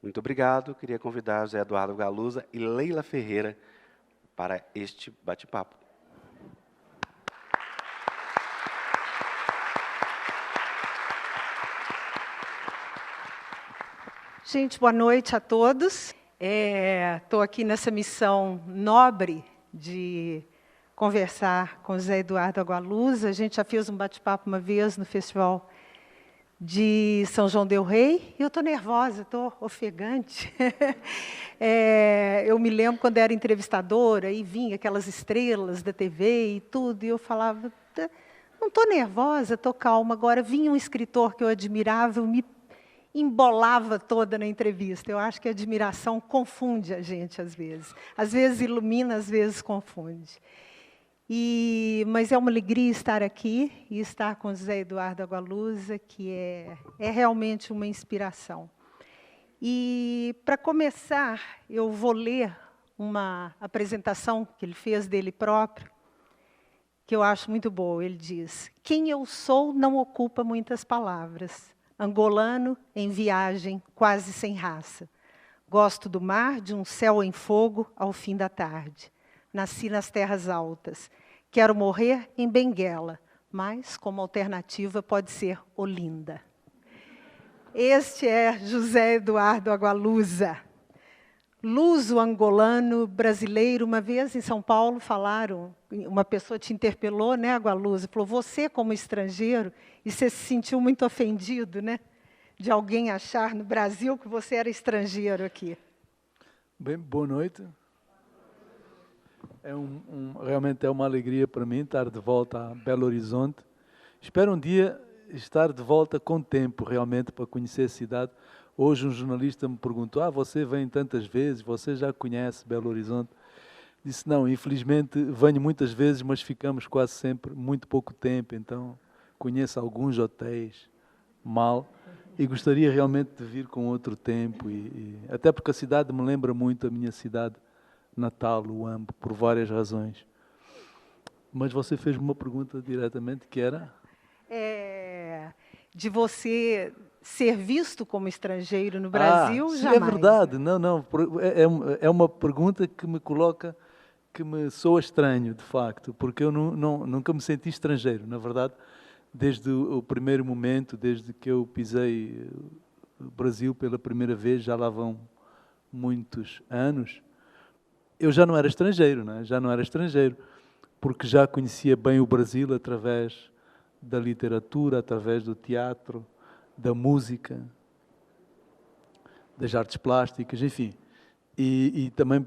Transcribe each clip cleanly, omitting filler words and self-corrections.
Muito obrigado. Queria convidar José Eduardo Galuza e Leila Ferreira para este bate-papo. Gente, boa noite a todos. Estou aqui nessa missão nobre de conversar com José Eduardo Agualusa. A gente já fez um bate-papo uma vez no Festival de São João del Rei, e eu estou nervosa, estou ofegante. Eu me lembro quando era entrevistadora, e vinha aquelas estrelas da TV e tudo, e eu falava, não estou nervosa, estou calma. Agora vinha um escritor que eu admirava, eu me embolava toda na entrevista. Eu acho que a admiração confunde a gente, às vezes ilumina, às vezes confunde. Mas é uma alegria estar aqui e estar com José Eduardo Agualusa, que é realmente uma inspiração. E, para começar, eu vou ler uma apresentação que ele fez dele próprio, que eu acho muito boa. Ele diz: "Quem eu sou não ocupa muitas palavras. Angolano em viagem, quase sem raça. Gosto do mar, de um céu em fogo ao fim da tarde. Nasci nas terras altas. Quero morrer em Benguela, mas, como alternativa, pode ser Olinda." Este é José Eduardo Agualusa. Luso-angolano brasileiro. Uma vez em São Paulo falaram, uma pessoa te interpelou, né, Agualusa? Falou, você como estrangeiro, e você se sentiu muito ofendido, né? De alguém achar no Brasil que você era estrangeiro aqui. Bem, boa noite. Realmente é uma alegria para mim estar de volta a Belo Horizonte. Espero um dia estar de volta com tempo, realmente, para conhecer a cidade. Hoje um jornalista me perguntou, você vem tantas vezes, você já conhece Belo Horizonte? Disse, não, infelizmente venho muitas vezes, mas ficamos quase sempre muito pouco tempo, então conheço alguns hotéis mal e gostaria realmente de vir com outro tempo, até porque a cidade me lembra muito a minha cidade natal, o Huambo, por várias razões. Mas você fez-me uma pergunta diretamente, que era? De você ser visto como estrangeiro no Brasil, sim, jamais. É verdade. Né? Não, é uma pergunta que me coloca, que me soa estranho, de facto, porque eu nunca me senti estrangeiro, na verdade, desde o primeiro momento, desde que eu pisei o Brasil pela primeira vez, já lá vão muitos anos, eu já não era estrangeiro, né? Já não era estrangeiro, porque já conhecia bem o Brasil através da literatura, através do teatro, da música, das artes plásticas, enfim, e também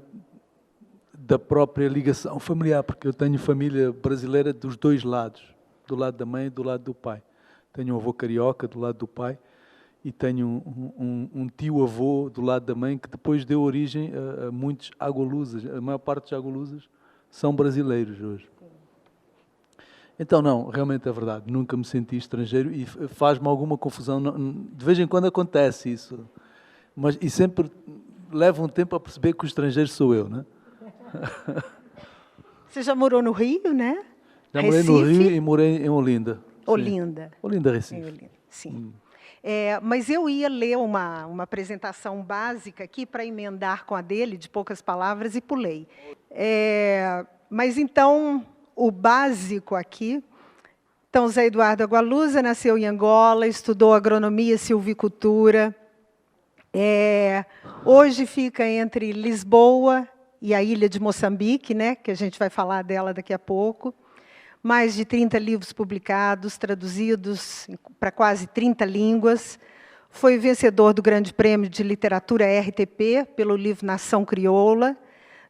da própria ligação familiar, porque eu tenho família brasileira dos dois lados, do lado da mãe e do lado do pai. Tenho um avô carioca do lado do pai, e tenho um tio-avô do lado da mãe que depois deu origem a muitos agualusas. A maior parte dos agualusas são brasileiros hoje. Então, não, realmente é verdade. Nunca me senti estrangeiro e faz-me alguma confusão. De vez em quando acontece isso. E sempre leva um tempo a perceber que o estrangeiro sou eu, né? Você já morou no Rio, né? Já morei no Rio e morei em Olinda. Olinda. Sim. Olinda, Recife. Olinda, sim. Mas eu ia ler uma apresentação básica aqui para emendar com a dele, de poucas palavras, e pulei. Mas então, o básico aqui. Então, Zé Eduardo Agualusa nasceu em Angola, estudou agronomia e silvicultura. Hoje fica entre Lisboa e a ilha de Moçambique, né, que a gente vai falar dela daqui a pouco. Mais de 30 livros publicados, traduzidos para quase 30 línguas. Foi vencedor do Grande Prêmio de Literatura RTP, pelo livro Nação Crioula,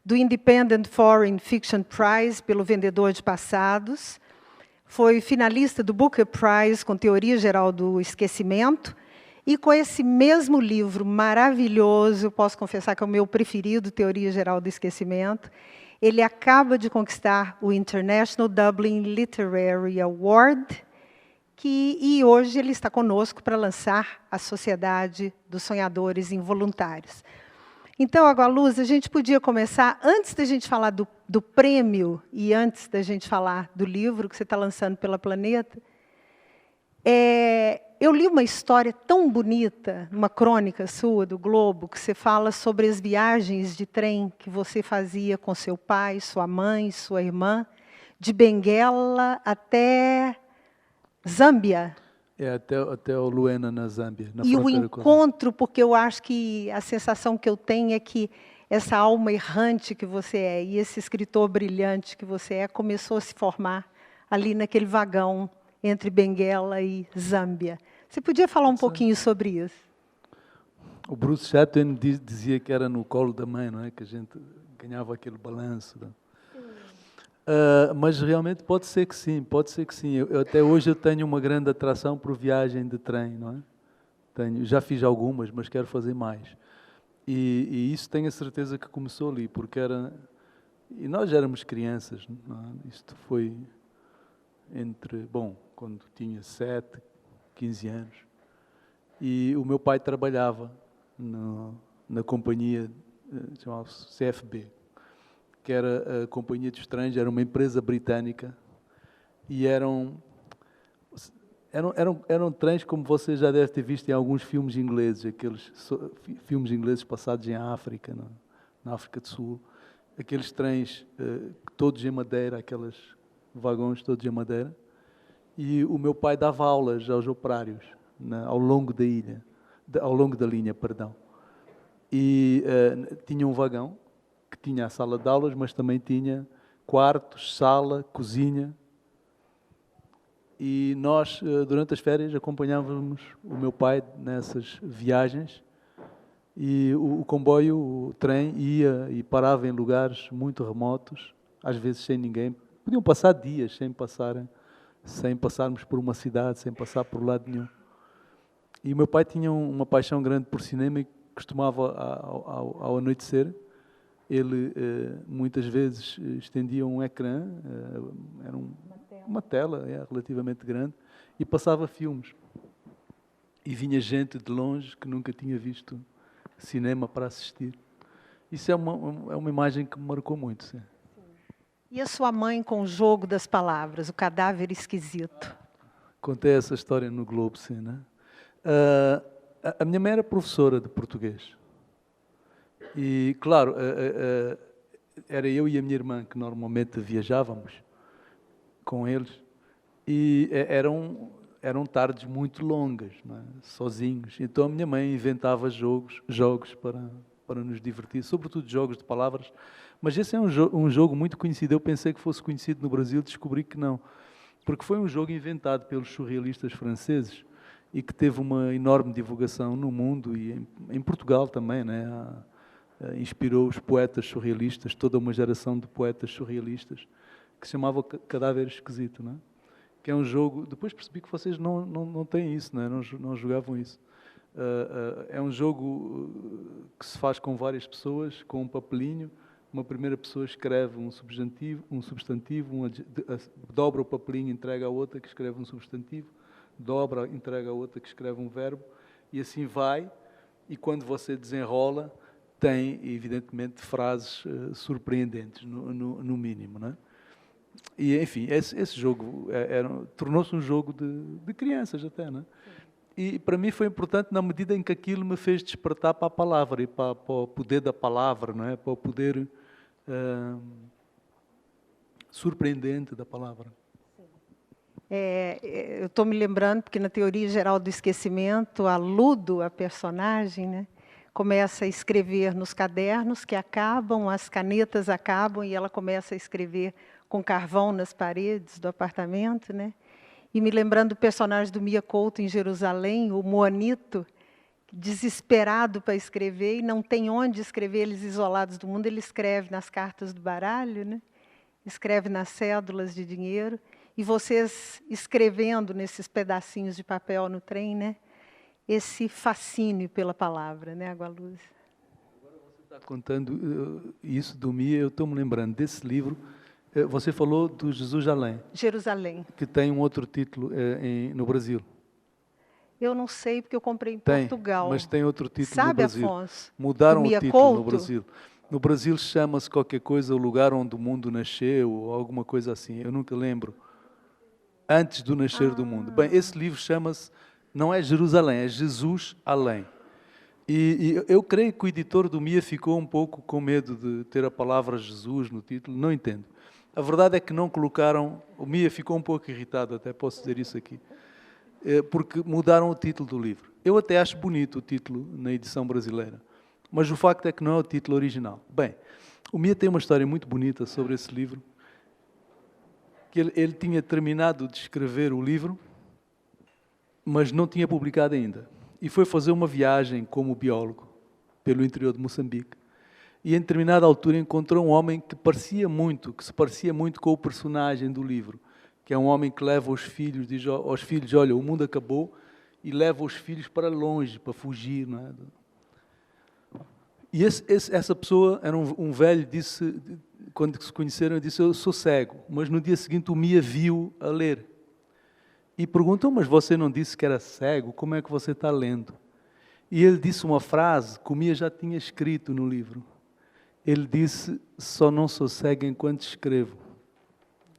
do Independent Foreign Fiction Prize, pelo Vendedor de Passados. Foi finalista do Booker Prize, com Teoria Geral do Esquecimento. E com esse mesmo livro maravilhoso, posso confessar que é o meu preferido, Teoria Geral do Esquecimento, ele acaba de conquistar o International Dublin Literary Award, e hoje ele está conosco para lançar a Sociedade dos Sonhadores Involuntários. Então, Agualuz, a gente podia começar, antes da gente falar do prêmio e antes da gente falar do livro que você está lançando pela Planeta, eu li uma história tão bonita, uma crônica sua do Globo, que você fala sobre as viagens de trem que você fazia com seu pai, sua mãe, sua irmã, de Benguela até Zâmbia. Até o Luena, na Zâmbia, na E o fronteira com a encontro, porque eu acho que a sensação que eu tenho é que essa alma errante que você é e esse escritor brilhante que você é, começou a se formar ali naquele vagão entre Benguela e Zâmbia. Você podia falar um pouquinho sobre isso? O Bruce Chatwin dizia que era no colo da mãe, não é? Que a gente ganhava aquele balanço. Não? Mas realmente pode ser que sim, pode ser que sim. Até hoje eu tenho uma grande atração por viagem de trem, não é? Já fiz algumas, mas quero fazer mais. E isso tenho a certeza que começou ali, porque e nós éramos crianças, não é? Isto foi quando tinha 7, 15 anos. E o meu pai trabalhava na companhia, chamava-se CFB, que era a Companhia dos Trens, era uma empresa britânica, e eram trens como você já deve ter visto em alguns filmes ingleses, aqueles filmes ingleses passados em África, na África do Sul, aqueles trens todos em madeira, aqueles vagões todos em madeira, e o meu pai dava aulas aos operários ao longo da linha, perdão. E tinha um vagão que tinha a sala de aulas, mas também tinha quartos, sala, cozinha. E nós, durante as férias, acompanhávamos o meu pai nessas viagens. E o comboio, o trem, ia e parava em lugares muito remotos, às vezes sem ninguém. Podiam passar dias sem passarmos por uma cidade, sem passar por lado nenhum. E o meu pai tinha uma paixão grande por cinema e costumava, ao anoitecer, ele muitas vezes estendia um ecrã, era uma tela relativamente grande, e passava filmes. E vinha gente de longe que nunca tinha visto cinema para assistir. Isso é uma imagem que me marcou muito. Sim. E a sua mãe com o jogo das palavras, o cadáver esquisito? Contei essa história no Globo, sim, né? A minha mãe era professora de português. E, claro, era eu e a minha irmã que normalmente viajávamos com eles. E eram tardes muito longas, não é? Sozinhos. Então a minha mãe inventava jogos para nos divertir, sobretudo jogos de palavras. Mas esse é um jogo muito conhecido. Eu pensei que fosse conhecido no Brasil, descobri que não. Porque foi um jogo inventado pelos surrealistas franceses e que teve uma enorme divulgação no mundo e em Portugal também, né? Inspirou os poetas surrealistas, toda uma geração de poetas surrealistas, que se chamava Cadáver Esquisito, né? Que é um jogo... Depois percebi que vocês não têm isso, né? Não jogavam isso. É um jogo que se faz com várias pessoas, com um papelinho. Uma primeira pessoa escreve um substantivo, dobra o papelinho, entrega a outra que escreve um substantivo, dobra, entrega a outra que escreve um verbo, e assim vai, e quando você desenrola, tem, evidentemente, frases surpreendentes, no mínimo, não é? E, enfim, esse jogo tornou-se um jogo de crianças até, não é? E para mim foi importante na medida em que aquilo me fez despertar para a palavra e para o poder da palavra, não é? Para o poder surpreendente da palavra. Eu estou me lembrando, porque na teoria geral do esquecimento, a Ludo, a personagem, né, começa a escrever nos cadernos que acabam, as canetas acabam, e ela começa a escrever com carvão nas paredes do apartamento, né? E me lembrando do personagem do Mia Couto em Jerusalém, o Moanito, desesperado para escrever, e não tem onde escrever, eles isolados do mundo, ele escreve nas cartas do baralho, né? Escreve nas cédulas de dinheiro, e vocês escrevendo nesses pedacinhos de papel no trem, né? Esse fascínio pela palavra, né, Agualuz? Agora você está contando isso do Mia, eu estou me lembrando desse livro. Você falou do Jerusalém. Jerusalém. Que tem um outro título no Brasil. Eu não sei, porque eu comprei em Tem, Portugal. mas tem outro título Sabe, no Brasil. Afonso? Mudaram Do o Mia título no Couto? Brasil. No Brasil chama-se qualquer coisa o lugar onde o mundo nasceu, ou alguma coisa assim. Eu nunca lembro. Antes do nascer do mundo. Bem, esse livro chama-se, não é Jerusalém, é Jesus Além. E eu creio que o editor do Mia ficou um pouco com medo de ter a palavra Jesus no título, não entendo. A verdade é que não colocaram, o Mia ficou um pouco irritado, até posso dizer isso aqui, porque mudaram o título do livro. Eu até acho bonito o título na edição brasileira, mas o facto é que não é o título original. Bem, o Mia tem uma história muito bonita sobre esse livro, que ele tinha terminado de escrever o livro, mas não tinha publicado ainda. E foi fazer uma viagem como biólogo pelo interior de Moçambique. E em determinada altura encontrou um homem que se parecia muito com o personagem do livro, que é um homem que leva os filhos, diz aos filhos, olha, o mundo acabou, e leva os filhos para longe, para fugir. Não é? E essa pessoa era um velho, disse, quando se conheceram, disse, eu sou cego, mas no dia seguinte o Mia viu a ler. E perguntam, mas você não disse que era cego? Como é que você está lendo? E ele disse uma frase que o Mia já tinha escrito no livro. Ele disse, só não sou cego enquanto escrevo.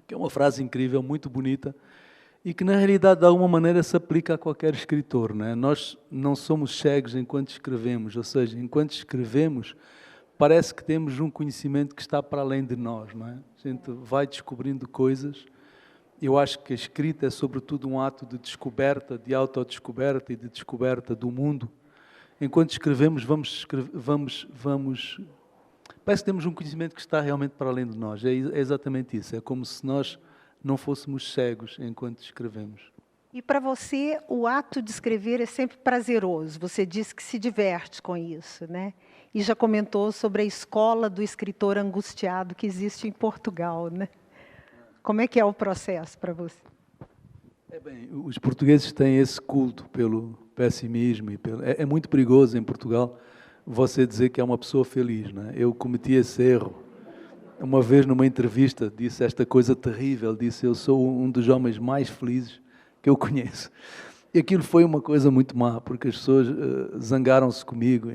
Que é uma frase incrível, muito bonita, e que na realidade de alguma maneira se aplica a qualquer escritor. Não é? Nós não somos cegos enquanto escrevemos, ou seja, enquanto escrevemos, parece que temos um conhecimento que está para além de nós. Não é? A gente vai descobrindo coisas. Eu acho que a escrita é sobretudo um ato de descoberta, de autodescoberta e de descoberta do mundo. Enquanto escrevemos, parece que temos um conhecimento que está realmente para além de nós. É exatamente isso. É como se nós não fôssemos cegos enquanto escrevemos. E para você, o ato de escrever é sempre prazeroso. Você disse que se diverte com isso, né? E já comentou sobre a escola do escritor angustiado que existe em Portugal, né? Como é que é o processo para você? Bem, os portugueses têm esse culto pelo pessimismo. É muito perigoso em Portugal você dizer que é uma pessoa feliz. Não é? Eu cometi esse erro. Uma vez numa entrevista disse esta coisa terrível, disse eu sou um dos homens mais felizes que eu conheço. E aquilo foi uma coisa muito má, porque as pessoas zangaram-se comigo.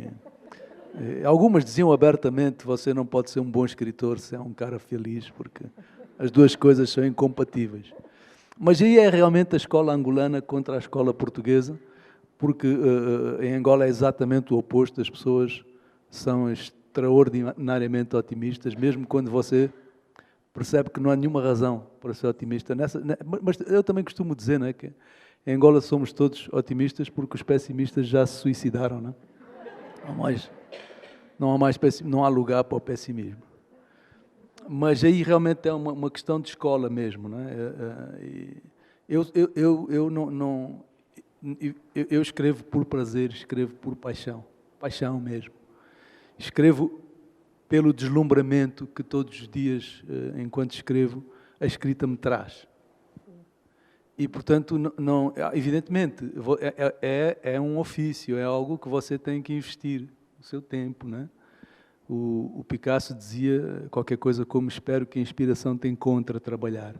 Algumas diziam abertamente, você não pode ser um bom escritor se é um cara feliz, porque as duas coisas são incompatíveis. Mas aí é realmente a escola angolana contra a escola portuguesa, porque em Angola é exatamente o oposto, as pessoas são extraordinariamente otimistas, mesmo quando você percebe que não há nenhuma razão para ser otimista. Mas eu também costumo dizer, não é, que em Angola somos todos otimistas porque os pessimistas já se suicidaram. Não é? Não há lugar para o pessimismo. Mas aí realmente é uma questão de escola mesmo, não é? Eu escrevo por prazer, escrevo por paixão mesmo. Escrevo pelo deslumbramento que todos os dias, enquanto escrevo, a escrita me traz. E, portanto, evidentemente, é um ofício, é algo que você tem que investir o seu tempo, não é? O Picasso dizia qualquer coisa como espero que a inspiração te encontre a trabalhar.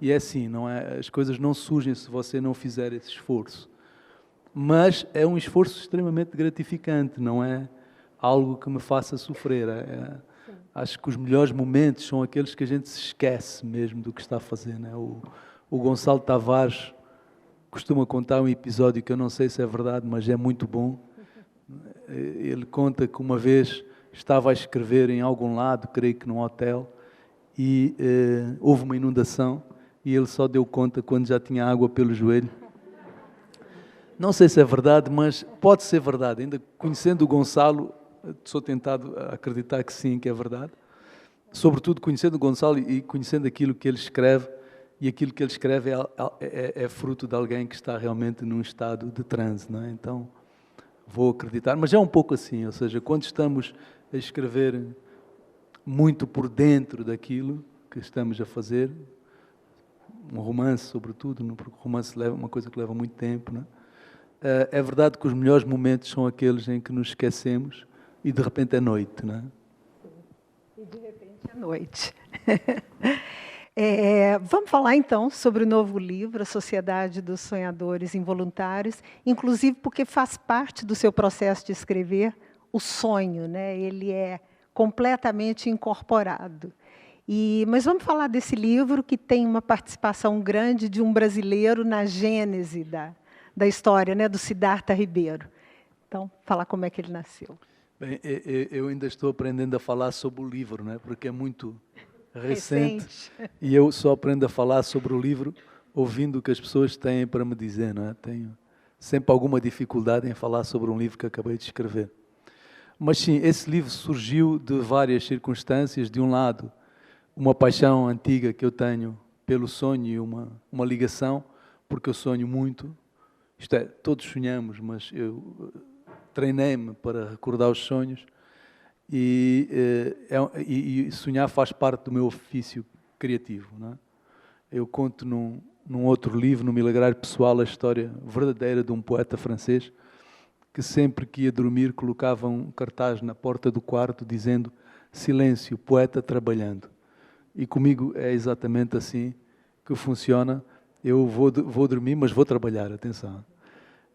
E é assim, não é? As coisas não surgem se você não fizer esse esforço. Mas é um esforço extremamente gratificante, não é algo que me faça sofrer. Acho que os melhores momentos são aqueles que a gente se esquece mesmo do que está a fazer. Não é? O Gonçalo Tavares costuma contar um episódio que eu não sei se é verdade, mas é muito bom. Ele conta que uma vez estava a escrever em algum lado, creio que num hotel, e houve uma inundação e ele só deu conta quando já tinha água pelo joelho. Não sei se é verdade, mas pode ser verdade. Ainda conhecendo o Gonçalo, sou tentado a acreditar que sim, que é verdade. Sobretudo conhecendo o Gonçalo e conhecendo aquilo que ele escreve, e aquilo que ele escreve é fruto de alguém que está realmente num estado de transe, não é? Então, vou acreditar. Mas é um pouco assim, ou seja, quando estamos a escrever muito por dentro daquilo que estamos a fazer, um romance sobretudo, porque o romance é uma coisa que leva muito tempo, não é? É verdade que os melhores momentos são aqueles em que nos esquecemos e de repente é noite, não é? E de repente é noite. Vamos falar, então, sobre o novo livro, A Sociedade dos Sonhadores Involuntários, inclusive porque faz parte do seu processo de escrever o sonho, né? Ele é completamente incorporado. Mas vamos falar desse livro que tem uma participação grande de um brasileiro na gênese da história, né, do Siddhartha Ribeiro. Então, falar como é que ele nasceu. Bem, eu ainda estou aprendendo a falar sobre o livro, né, porque é muito recente. E eu só aprendo a falar sobre o livro ouvindo o que as pessoas têm para me dizer. Não é? Tenho sempre alguma dificuldade em falar sobre um livro que acabei de escrever. Mas sim, esse livro surgiu de várias circunstâncias. De um lado, uma paixão antiga que eu tenho pelo sonho e uma ligação, porque eu sonho muito. Isto é, todos sonhamos, mas eu treinei-me para recordar os sonhos e sonhar faz parte do meu ofício criativo. Não é? Eu conto num outro livro, no Milagrário Pessoal, a história verdadeira de um poeta francês que sempre que ia dormir colocava um cartaz na porta do quarto dizendo silêncio, poeta trabalhando. E comigo é exatamente assim que funciona. Eu vou dormir, mas vou trabalhar, atenção.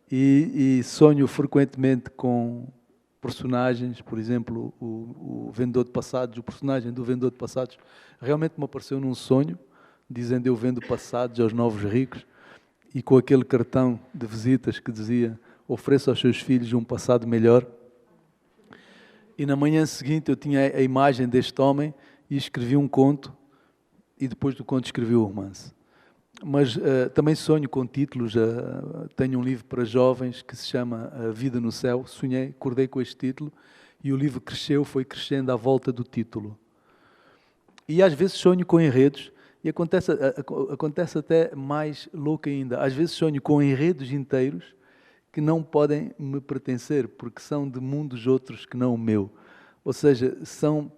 E sonho frequentemente com personagens, por exemplo, o vendedor de passados, o personagem do vendedor de passados, realmente me apareceu num sonho, dizendo eu vendo passados aos novos ricos, e com aquele cartão de visitas que dizia ofereça aos seus filhos um passado melhor. E na manhã seguinte eu tinha a imagem deste homem e escrevi um conto, e depois do conto escrevi o romance. Mas também sonho com títulos. Tenho um livro para jovens que se chama A Vida no Céu. Sonhei, acordei com este título e o livro cresceu, foi crescendo à volta do título. E às vezes sonho com enredos e acontece até mais louco ainda. Às vezes sonho com enredos inteiros que não podem me pertencer porque são de mundos outros que não o meu. Ou seja,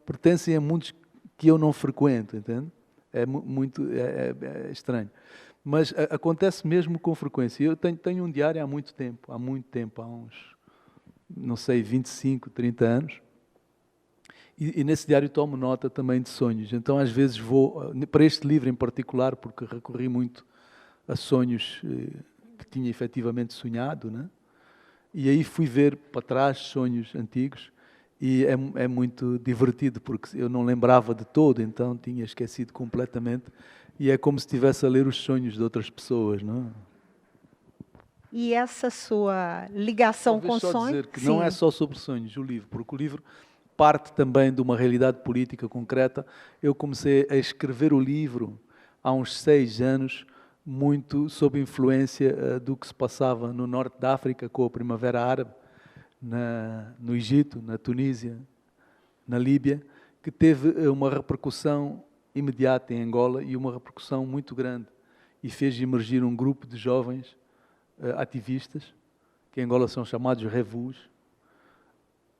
pertencem a mundos que eu não frequento, entende? É estranho. Mas acontece mesmo com frequência. Eu tenho um diário há muito tempo, há uns, não sei, 25, 30 anos. E nesse diário tomo nota também de sonhos. Então, às vezes vou, para este livro em particular, porque recorri muito a sonhos que tinha efetivamente sonhado, né? E aí fui ver para trás sonhos antigos. E é muito divertido, porque eu não lembrava de todo, então tinha esquecido completamente. E é como se estivesse a ler os sonhos de outras pessoas, não é? E essa sua ligação com só sonhos... dizer que não é só sobre sonhos o livro, porque o livro parte também de uma realidade política concreta. Eu comecei a escrever o livro há uns 6 anos, muito sob influência do que se passava no norte da África com a Primavera Árabe, no Egito, na Tunísia, na Líbia, que teve uma repercussão imediata em Angola e uma repercussão muito grande e fez emergir um grupo de jovens ativistas, que em Angola são chamados revus,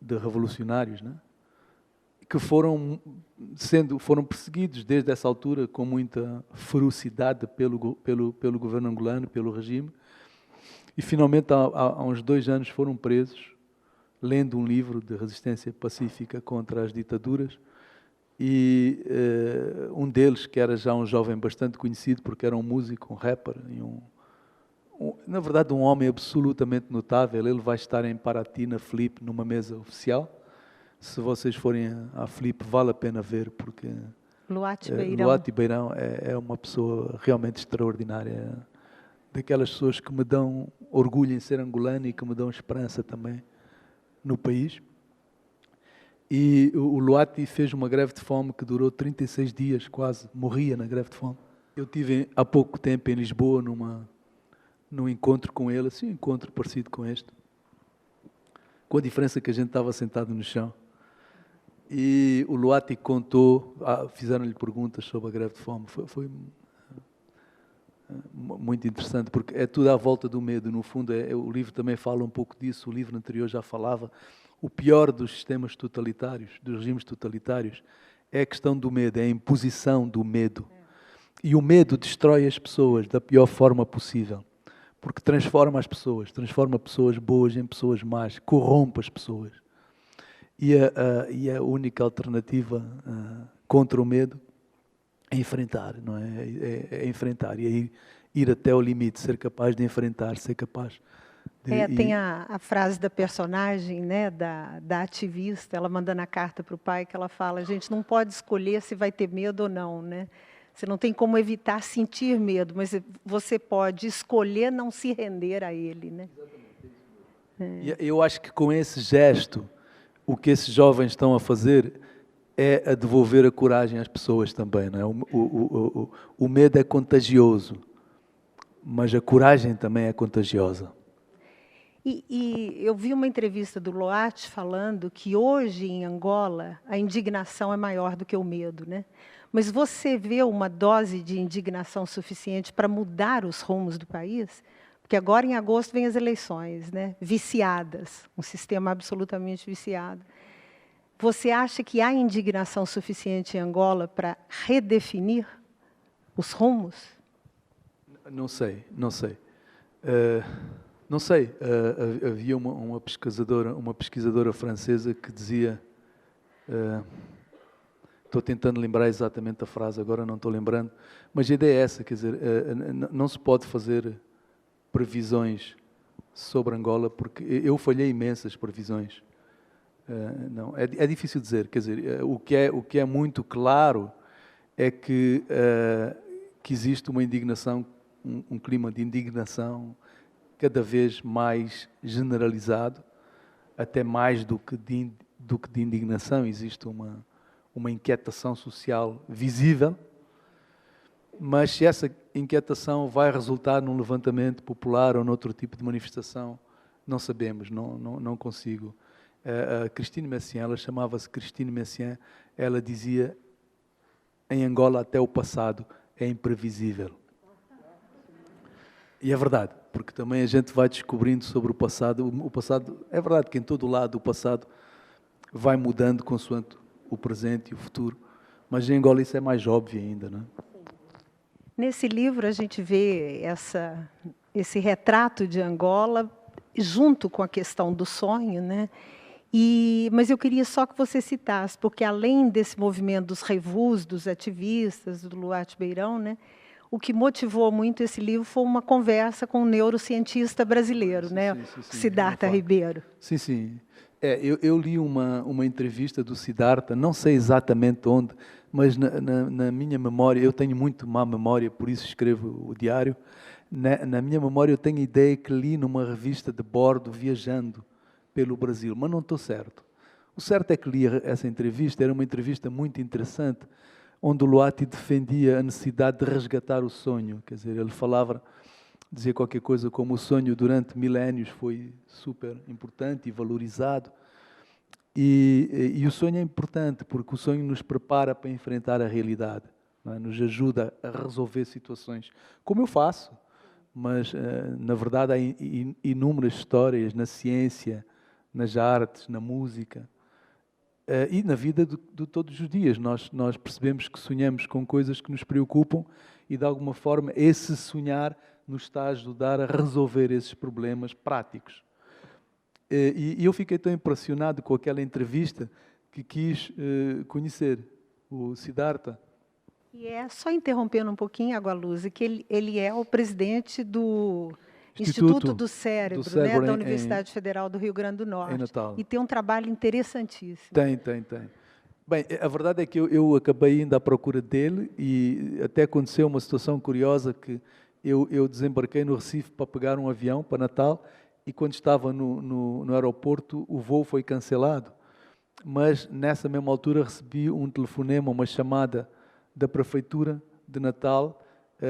de revolucionários, né? Que foram perseguidos desde essa altura com muita ferocidade pelo governo angolano, pelo regime, e finalmente há uns 2 anos foram presos, lendo um livro de resistência pacífica contra as ditaduras, e um deles, que era já um jovem bastante conhecido, porque era um músico, um rapper, e na verdade um homem absolutamente notável, ele vai estar em Paraty, na Flip, numa mesa oficial. Se vocês forem à Flip, vale a pena ver, porque Luati Beirão é uma pessoa realmente extraordinária, daquelas pessoas que me dão orgulho em ser angolano e que me dão esperança também no país. E o Luati fez uma greve de fome que durou 36 dias, quase morria na greve de fome. Eu estive há pouco tempo em Lisboa num encontro com ele, assim, um encontro parecido com este, com a diferença que a gente estava sentado no chão. E o Luati contou, fizeram-lhe perguntas sobre a greve de fome. Foi muito interessante, porque é tudo à volta do medo. No fundo, o livro também fala um pouco disso. O livro anterior já falava. O pior dos sistemas totalitários, dos regimes totalitários, é a questão do medo, é a imposição do medo. E o medo destrói as pessoas da pior forma possível, porque transforma as pessoas, transforma pessoas boas em pessoas más, corrompe as pessoas. E a única alternativa contra o medo é enfrentar, não é? É enfrentar e ir até o limite, ser capaz de enfrentar, ser capaz de... Tem a frase da personagem, né, da ativista, ela mandando a carta para o pai, que ela fala, a gente não pode escolher se vai ter medo ou não, né? Você não tem como evitar sentir medo, mas você pode escolher não se render a ele, né? Eu acho que com esse gesto, o que esses jovens estão a fazer é a devolver a coragem às pessoas também, não é? O medo é contagioso, mas a coragem também é contagiosa. E eu vi uma entrevista do Loat falando que hoje em Angola a indignação é maior do que o medo, né? Mas você vê uma dose de indignação suficiente para mudar os rumos do país? Porque agora em agosto vem as eleições, né? Viciadas, um sistema absolutamente viciado. Você acha que há indignação suficiente em Angola para redefinir os rumos? Não sei. Não sei, havia uma pesquisadora francesa que dizia, estou tentando lembrar exatamente a frase, agora não estou lembrando, mas a ideia é essa, quer dizer, não se pode fazer previsões sobre Angola, porque eu falhei imensas previsões. Não, é difícil dizer, quer dizer, o que é muito claro é que existe uma indignação, um clima de indignação cada vez mais generalizado, até mais do que de indignação, existe uma inquietação social visível, mas se essa inquietação vai resultar num levantamento popular ou noutro tipo de manifestação, não sabemos, não consigo. A Christine Messiaen, ela chamava-se Christine Messiaen, ela dizia, em Angola até o passado é imprevisível. E é verdade, porque também a gente vai descobrindo sobre o passado. O passado, é verdade que em todo lado o passado vai mudando consoante o presente e o futuro, mas em Angola isso é mais óbvio ainda, não é? Nesse livro a gente vê esse retrato de Angola junto com a questão do sonho, né? Mas eu queria só que você citasse, porque além desse movimento dos revus, dos ativistas, do Luat Beirão, né? O que motivou muito esse livro foi uma conversa com um neurocientista brasileiro, né? Siddhartha Ribeiro. Sim. Eu li uma entrevista do Siddhartha, não sei exatamente onde, mas na minha memória, eu tenho muito má memória, por isso escrevo o diário, na minha memória eu tenho a ideia que li numa revista de bordo, viajando pelo Brasil, mas não estou certo. O certo é que li essa entrevista, era uma entrevista muito interessante, onde o Luati defendia a necessidade de resgatar o sonho. Quer dizer, ele dizia qualquer coisa como o sonho durante milénios foi super importante e valorizado. E o sonho é importante porque o sonho nos prepara para enfrentar a realidade, não é? Nos ajuda a resolver situações, como eu faço. Mas, na verdade, há inúmeras histórias na ciência, nas artes, na música, e na vida de todos os dias. Nós percebemos que sonhamos com coisas que nos preocupam e, de alguma forma, esse sonhar nos está a ajudar a resolver esses problemas práticos. E eu fiquei tão impressionado com aquela entrevista que quis conhecer o Siddhartha. E só interrompendo um pouquinho, Agualusa, que ele é o presidente do Instituto do Cérebro, né, da Universidade Federal do Rio Grande do Norte. Em Natal. E tem um trabalho interessantíssimo. Tem. Bem, a verdade é que eu acabei indo à procura dele e até aconteceu uma situação curiosa que eu desembarquei no Recife para pegar um avião para Natal e quando estava no aeroporto o voo foi cancelado. Mas nessa mesma altura recebi um telefonema, uma chamada da Prefeitura de Natal,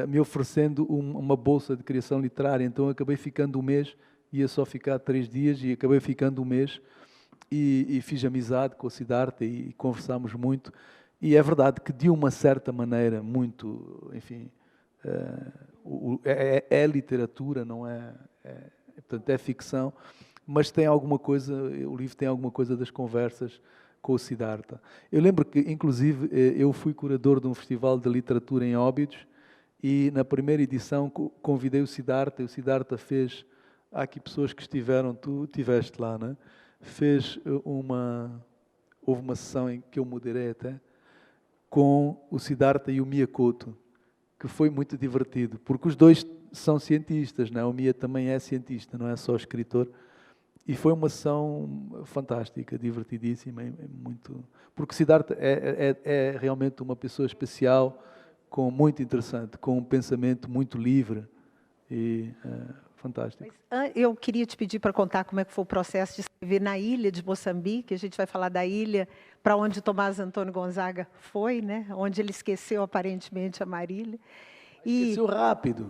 me oferecendo uma bolsa de criação literária. Então eu acabei ficando um mês, ia só ficar 3 dias e acabei ficando um mês e fiz amizade com o Siddhartha e conversámos muito. E é verdade que de uma certa maneira, muito, enfim, é literatura, não é, portanto é ficção, mas tem alguma coisa, o livro tem alguma coisa das conversas com o Siddhartha. Eu lembro que, inclusive, eu fui curador de um festival de literatura em Óbidos e na primeira edição convidei o Siddhartha, e o Siddhartha fez, há aqui pessoas que estiveram, tu estiveste lá, não é? Houve uma sessão em que eu moderei até, com o Siddhartha e o Miyakoto, que foi muito divertido, porque os dois são cientistas, não é? O Miya também é cientista, não é só escritor. E foi uma sessão fantástica, divertidíssima, muito... Porque Siddhartha é realmente uma pessoa especial, muito interessante, com um pensamento muito livre e fantástico. Mas, eu queria te pedir para contar como é que foi o processo de escrever na ilha de Moçambique. A gente vai falar da ilha para onde Tomás Antônio Gonzaga foi, né? Onde ele esqueceu aparentemente a Marília. Esqueceu rápido.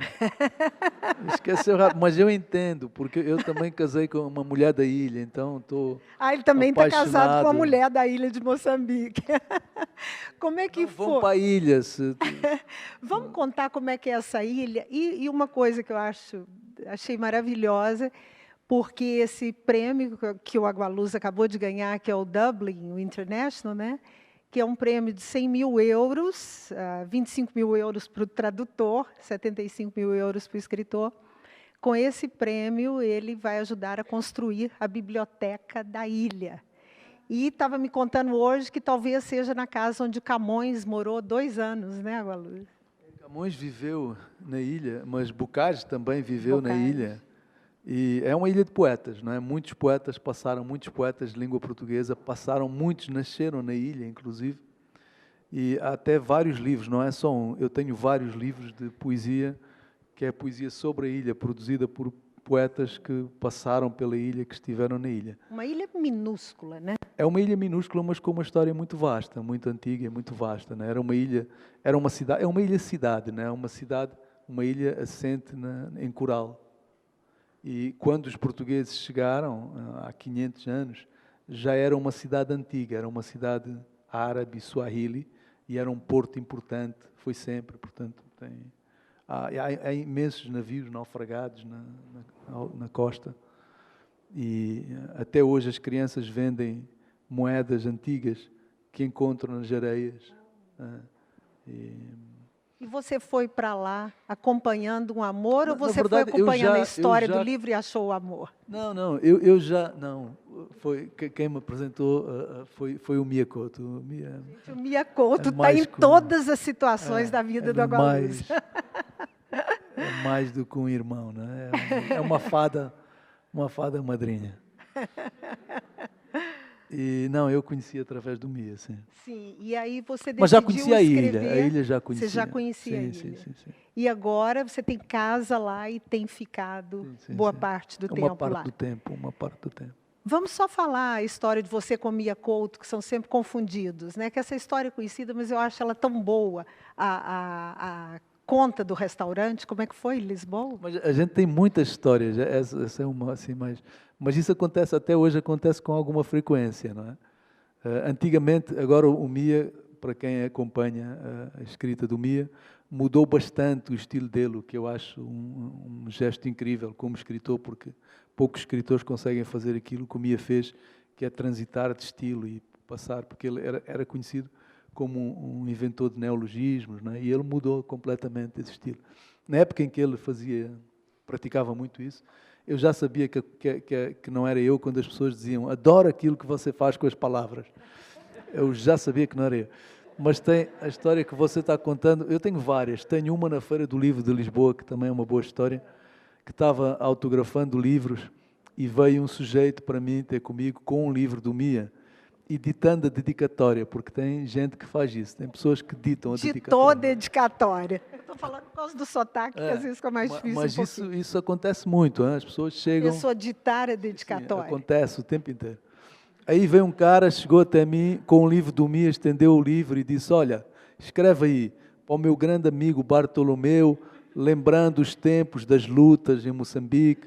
Esqueceu rápido, mas eu entendo, porque eu também casei com uma mulher da ilha, então estou ele também está apaixonado. casado com a mulher da ilha de Moçambique. Como é que não, foi? Vamos para a ilha. Vamos contar como é que é essa ilha. E uma coisa que eu achei maravilhosa, porque esse prêmio que o Agualusa acabou de ganhar, que é o Dublin, o International, né? Que é um prêmio de 100 mil euros, 25 mil euros para o tradutor, 75 mil euros para o escritor. Com esse prêmio, ele vai ajudar a construir a biblioteca da ilha. E estava me contando hoje que talvez seja na casa onde Camões morou 2 anos, né, Agualusa? Camões viveu na ilha, mas Bocage também viveu na ilha. E é uma ilha de poetas, não é? Muitos poetas de língua portuguesa muitos nasceram na ilha, inclusive. E há até vários livros, não é só um. Eu tenho vários livros de poesia, que é poesia sobre a ilha, produzida por poetas que passaram pela ilha, que estiveram na ilha. Uma ilha minúscula, né? É uma ilha minúscula, mas com uma história muito vasta, muito antiga e muito vasta, né? Era uma cidade, é uma ilha-cidade, né? Uma ilha assente em coral. E quando os portugueses chegaram, há 500 anos, já era uma cidade antiga, era uma cidade árabe, Swahili, e era um porto importante, foi sempre, portanto, há imensos navios naufragados na costa, e até hoje as crianças vendem moedas antigas que encontram nas areias. E você foi para lá acompanhando um amor, ou você verdade, foi acompanhando a história do livro e achou o amor? Não, foi quem me apresentou foi o Miyakoto. O Miyakoto está em todas as situações da vida do Agualusa. É mais do que um irmão, né? É uma fada madrinha. E não, eu conheci através do Miya, sim. Sim, e aí você decidiu Mas já conhecia escrever, a ilha já conhecia. Você já conhecia a ilha. Sim. E agora você tem casa lá e tem ficado boa parte do tempo lá. Uma parte do tempo. Vamos só falar a história de você com Miyakoto, que são sempre confundidos, né? Que essa história é conhecida, mas eu acho ela tão boa. A conta do restaurante, como é que foi em Lisboa? Mas a gente tem muitas histórias, essa é uma assim mais... Mas isso até hoje acontece com alguma frequência, não é? Antigamente, agora o Miya, para quem acompanha a escrita do Miya, mudou bastante o estilo dele, o que eu acho um gesto incrível como escritor, porque poucos escritores conseguem fazer aquilo que o Miya fez, que é transitar de estilo e passar, porque ele era conhecido como um inventor de neologismos, não é? E ele mudou completamente esse estilo. Na época em que ele praticava muito isso, eu já sabia que não era eu quando as pessoas diziam adoro aquilo que você faz com as palavras. Eu já sabia que não era eu. Mas tem a história que você está contando, eu tenho várias. Tenho uma na Feira do Livro de Lisboa, que também é uma boa história, que estava autografando livros e veio um sujeito para mim ter comigo com um livro do Miya e ditando a dedicatória, porque tem gente que faz isso, tem pessoas que ditam a dedicatória. Ditou a dedicatória. Estou falando por causa do sotaque, que às vezes fica mais difícil. Mas isso acontece muito, hein? As pessoas chegam... A pessoa ditar a dedicatória. Sim, acontece o tempo inteiro. Aí veio um cara, chegou até mim com um livro do Miya, estendeu o livro e disse, olha, escreve aí, para o meu grande amigo Bartolomeu, lembrando os tempos das lutas em Moçambique.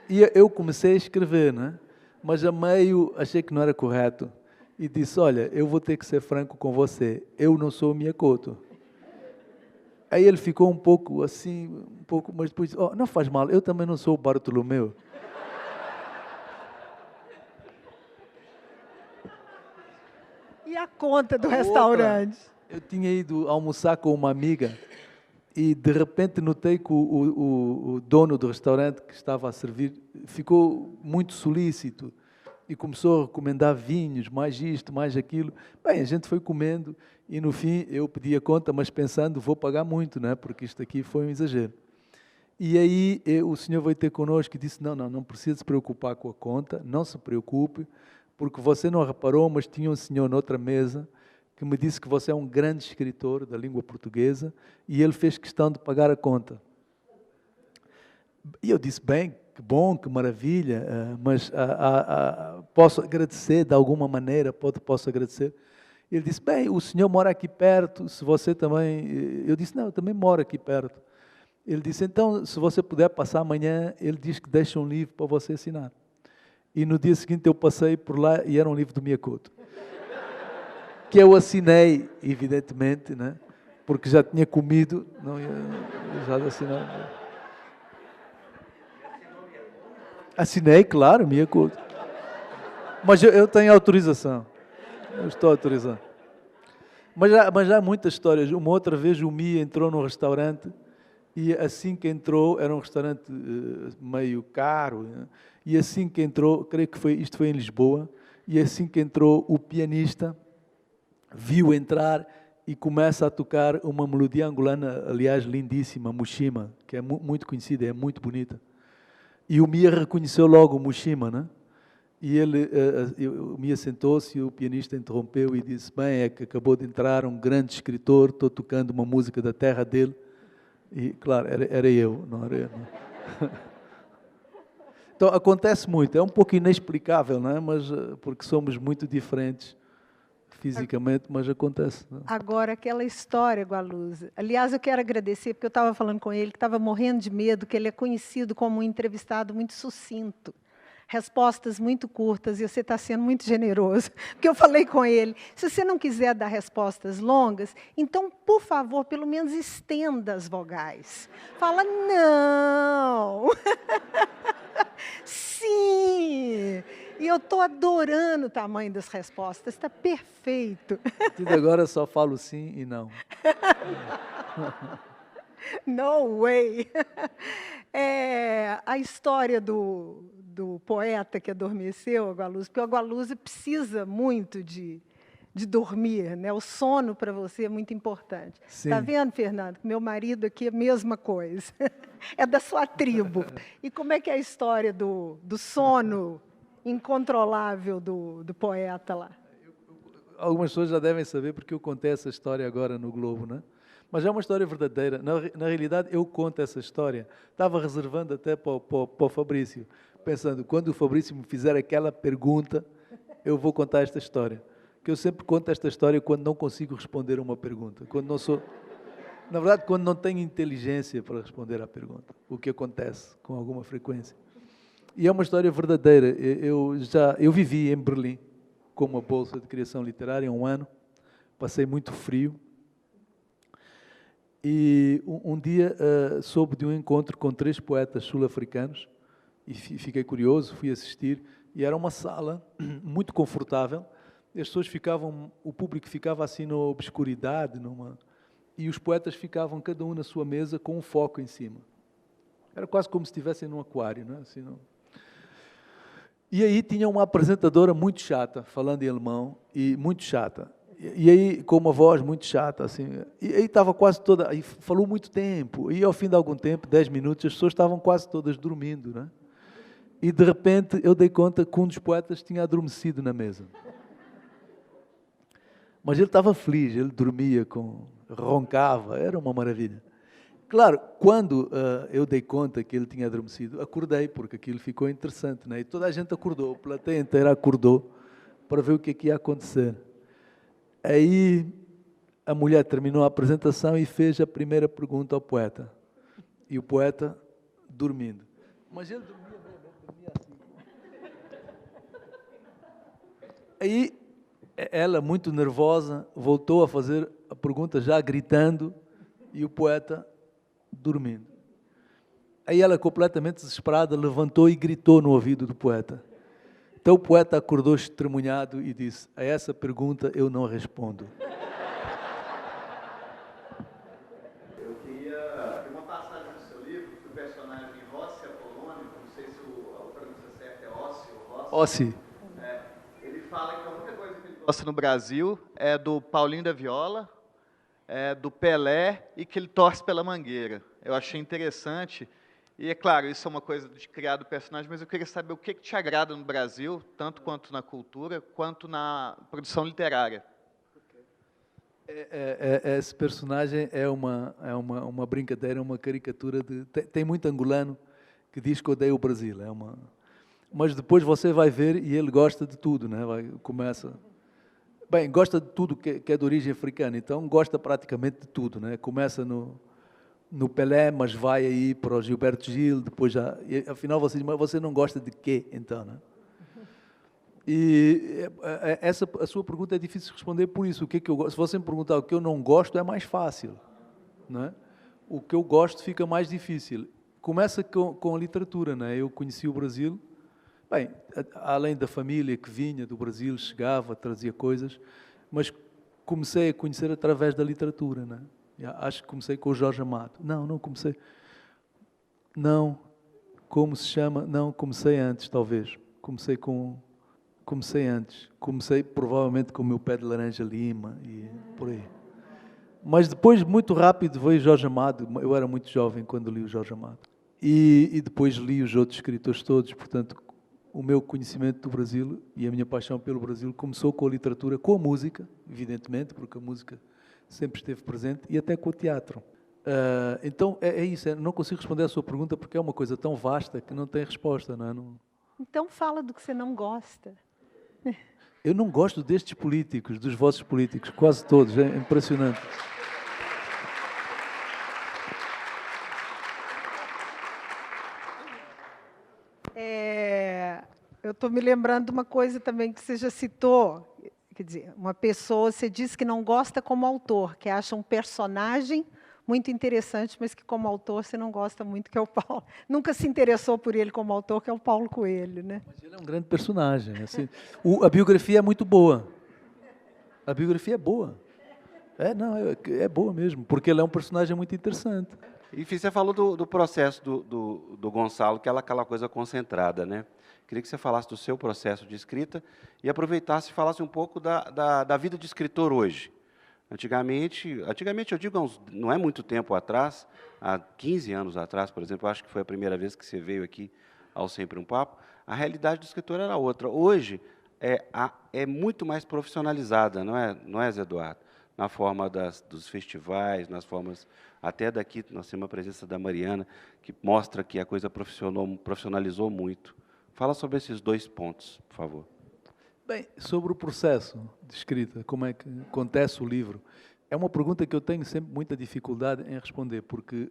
E eu comecei a escrever, né? Mas a meio achei que não era correto e disse, olha, eu vou ter que ser franco com você, eu não sou o Miyakoto. Aí ele ficou um pouco assim, mas depois disse, não faz mal, eu também não sou o Bartolomeu. E a conta do restaurante? Eu tinha ido almoçar com uma amiga e de repente notei que o dono do restaurante que estava a servir ficou muito solícito e começou a recomendar vinhos, mais isto, mais aquilo. Bem, a gente foi comendo E no fim eu pedi a conta, mas pensando, vou pagar muito, né? Porque isto aqui foi um exagero. E aí o senhor veio ter connosco e disse, não precisa se preocupar com a conta, não se preocupe, porque você não reparou, mas tinha um senhor noutra mesa que me disse que você é um grande escritor da língua portuguesa e ele fez questão de pagar a conta. E eu disse, bem, que bom, que maravilha, mas posso agradecer de alguma maneira, posso agradecer. Ele disse, bem, o senhor mora aqui perto, se você também... Eu disse, não, eu também moro aqui perto. Ele disse, então, se você puder passar amanhã, ele diz que deixa um livro para você assinar. E no dia seguinte eu passei por lá e era um livro do Miyakoto. Que eu assinei, evidentemente, né? Porque já tinha comido, não ia já assinar. Assinei, claro, Miyakoto. Mas eu tenho autorização. Eu estou autorizado. Mas já há muitas histórias. Uma outra vez o Mia entrou num restaurante e assim que entrou, era um restaurante meio caro, né? E assim que entrou, creio que isto foi em Lisboa, e assim que entrou o pianista viu entrar e começa a tocar uma melodia angolana, aliás, lindíssima, Mushima, que é muito conhecida, é muito bonita. E o Mia reconheceu logo o Mushima, né? E o Mia sentou-se e o pianista interrompeu e disse, bem, é que acabou de entrar um grande escritor, estou tocando uma música da terra dele. E, claro, era eu, não era eu. Não. Então, acontece muito, é um pouco inexplicável, não é? Mas, porque somos muito diferentes fisicamente, mas acontece. Não? Agora, aquela história, Gualusa. Aliás, eu quero agradecer, porque eu estava falando com ele, que estava morrendo de medo, que ele é conhecido como um entrevistado muito sucinto. Respostas muito curtas, e você está sendo muito generoso. Porque eu falei com ele, se você não quiser dar respostas longas, então, por favor, pelo menos estenda as vogais. Fala, não. Sim. E eu estou adorando o tamanho das respostas, está perfeito. Agora só falo sim e não. No way. A história do poeta que adormeceu, a Gualusa, porque a Gualusa precisa muito de dormir, né? O sono para você é muito importante. Está vendo, Fernando? Meu marido aqui é a mesma coisa. É da sua tribo. E como é que é a história do sono incontrolável do poeta lá? Algumas pessoas já devem saber porque eu contei essa história agora no Globo, né? Mas é uma história verdadeira. Na realidade, eu conto essa história. Estava reservando até para o Fabrício, pensando, quando o Fabrício me fizer aquela pergunta, eu vou contar esta história. Que eu sempre conto esta história quando não consigo responder a uma pergunta. Quando não sou... Na verdade, quando não tenho inteligência para responder à pergunta. O que acontece com alguma frequência. E é uma história verdadeira. Eu vivi em Berlim com uma bolsa de criação literária 1 ano. Passei muito frio. E um dia soube de um encontro com 3 poetas sul-africanos e fiquei curioso, fui assistir, e era uma sala muito confortável, e as pessoas o público ficava assim na obscuridade, e os poetas ficavam cada um na sua mesa com um foco em cima. Era quase como se estivessem num aquário, não é? Assim, não... E aí tinha uma apresentadora muito chata, falando em alemão, e muito chata. E aí, com uma voz muito chata, assim, e aí estava quase toda, aí falou muito tempo, e ao fim de algum tempo, 10 minutos, as pessoas estavam quase todas dormindo, né? E de repente eu dei conta que um dos poetas tinha adormecido na mesa. Mas ele estava feliz, ele dormia, roncava, era uma maravilha. Claro, quando eu dei conta que ele tinha adormecido, acordei, porque aquilo ficou interessante, né? E toda a gente acordou, a plateia inteira acordou para ver o que é que ia acontecer. Aí a mulher terminou a apresentação e fez a primeira pergunta ao poeta. E o poeta dormindo. Mas ele dormia mesmo, ele dormia assim. Aí ela, muito nervosa, voltou a fazer a pergunta já gritando e o poeta dormindo. Aí ela, completamente desesperada, levantou e gritou no ouvido do poeta. Então o poeta acordou estremunhado e disse, a essa pergunta eu não respondo. Eu queria... Tem uma passagem do seu livro que o personagem Rossi Apolônio, não sei se a pronúncia certa é Ossi ou Rossi. Ossi. Ele fala que a única coisa que ele gosta no Brasil é do Paulinho da Viola, do Pelé e que ele torce pela Mangueira. Eu achei interessante. E, é claro, isso é uma coisa de criar do personagem, mas eu queria saber o que te agrada no Brasil, tanto quanto na cultura, quanto na produção literária. Esse personagem é uma brincadeira, uma caricatura de... Tem muito angolano que diz que odeia o Brasil. Mas depois você vai ver e ele gosta de tudo, né? Começa... Bem, gosta de tudo que é de origem africana, então gosta praticamente de tudo, né? Começa no Pelé, mas vai aí para o Gilberto Gil, depois já... E, afinal, você diz, mas você não gosta de quê, então, né? E a sua pergunta é difícil de responder por isso. O que é que eu gosto? Se você me perguntar o que eu não gosto, é mais fácil, não é? O que eu gosto fica mais difícil. Começa com a literatura, não é? Eu conheci o Brasil, bem, além da família que vinha do Brasil, chegava, trazia coisas, mas comecei a conhecer através da literatura, não é? Acho que comecei com o Jorge Amado. Não comecei. Não, como se chama? Não, comecei antes, talvez. Comecei antes. Comecei provavelmente com o Meu Pé de Laranja Lima e por aí. Mas depois, muito rápido, veio Jorge Amado. Eu era muito jovem quando li o Jorge Amado. E depois li os outros escritores todos. Portanto, o meu conhecimento do Brasil e a minha paixão pelo Brasil começou com a literatura, com a música, evidentemente, porque a música sempre esteve presente, e até com o teatro. Então, é isso. Não consigo responder à sua pergunta porque é uma coisa tão vasta que não tem resposta, não é? Então fala do que você não gosta. Eu não gosto destes políticos, dos vossos políticos, quase todos, é impressionante. Eu estou me lembrando de uma coisa também que você já citou, quer dizer, uma pessoa, você disse que não gosta como autor, que acha um personagem muito interessante, mas que como autor você não gosta muito, que é o Paulo. Nunca se interessou por ele como autor, que é o Paulo Coelho, né? Mas ele é um grande personagem. Assim, a biografia é muito boa. A biografia é boa. É boa mesmo, porque ele é um personagem muito interessante. Enfim, você falou do processo do Gonçalo, que é aquela coisa concentrada, né? Queria que você falasse do seu processo de escrita e aproveitasse e falasse um pouco da vida de escritor hoje. Antigamente eu digo, não é muito tempo atrás, há 15 anos atrás, por exemplo, eu acho que foi a primeira vez que você veio aqui ao Sempre um Papo, a realidade do escritor era outra. Hoje é muito mais profissionalizada, não é, Zé Eduardo? Na forma dos festivais, nas formas... Até daqui nós temos a presença da Mariana, que mostra que a coisa profissionalizou muito. Fala sobre esses dois pontos, por favor. Bem, sobre o processo de escrita, como é que acontece o livro, é uma pergunta que eu tenho sempre muita dificuldade em responder, porque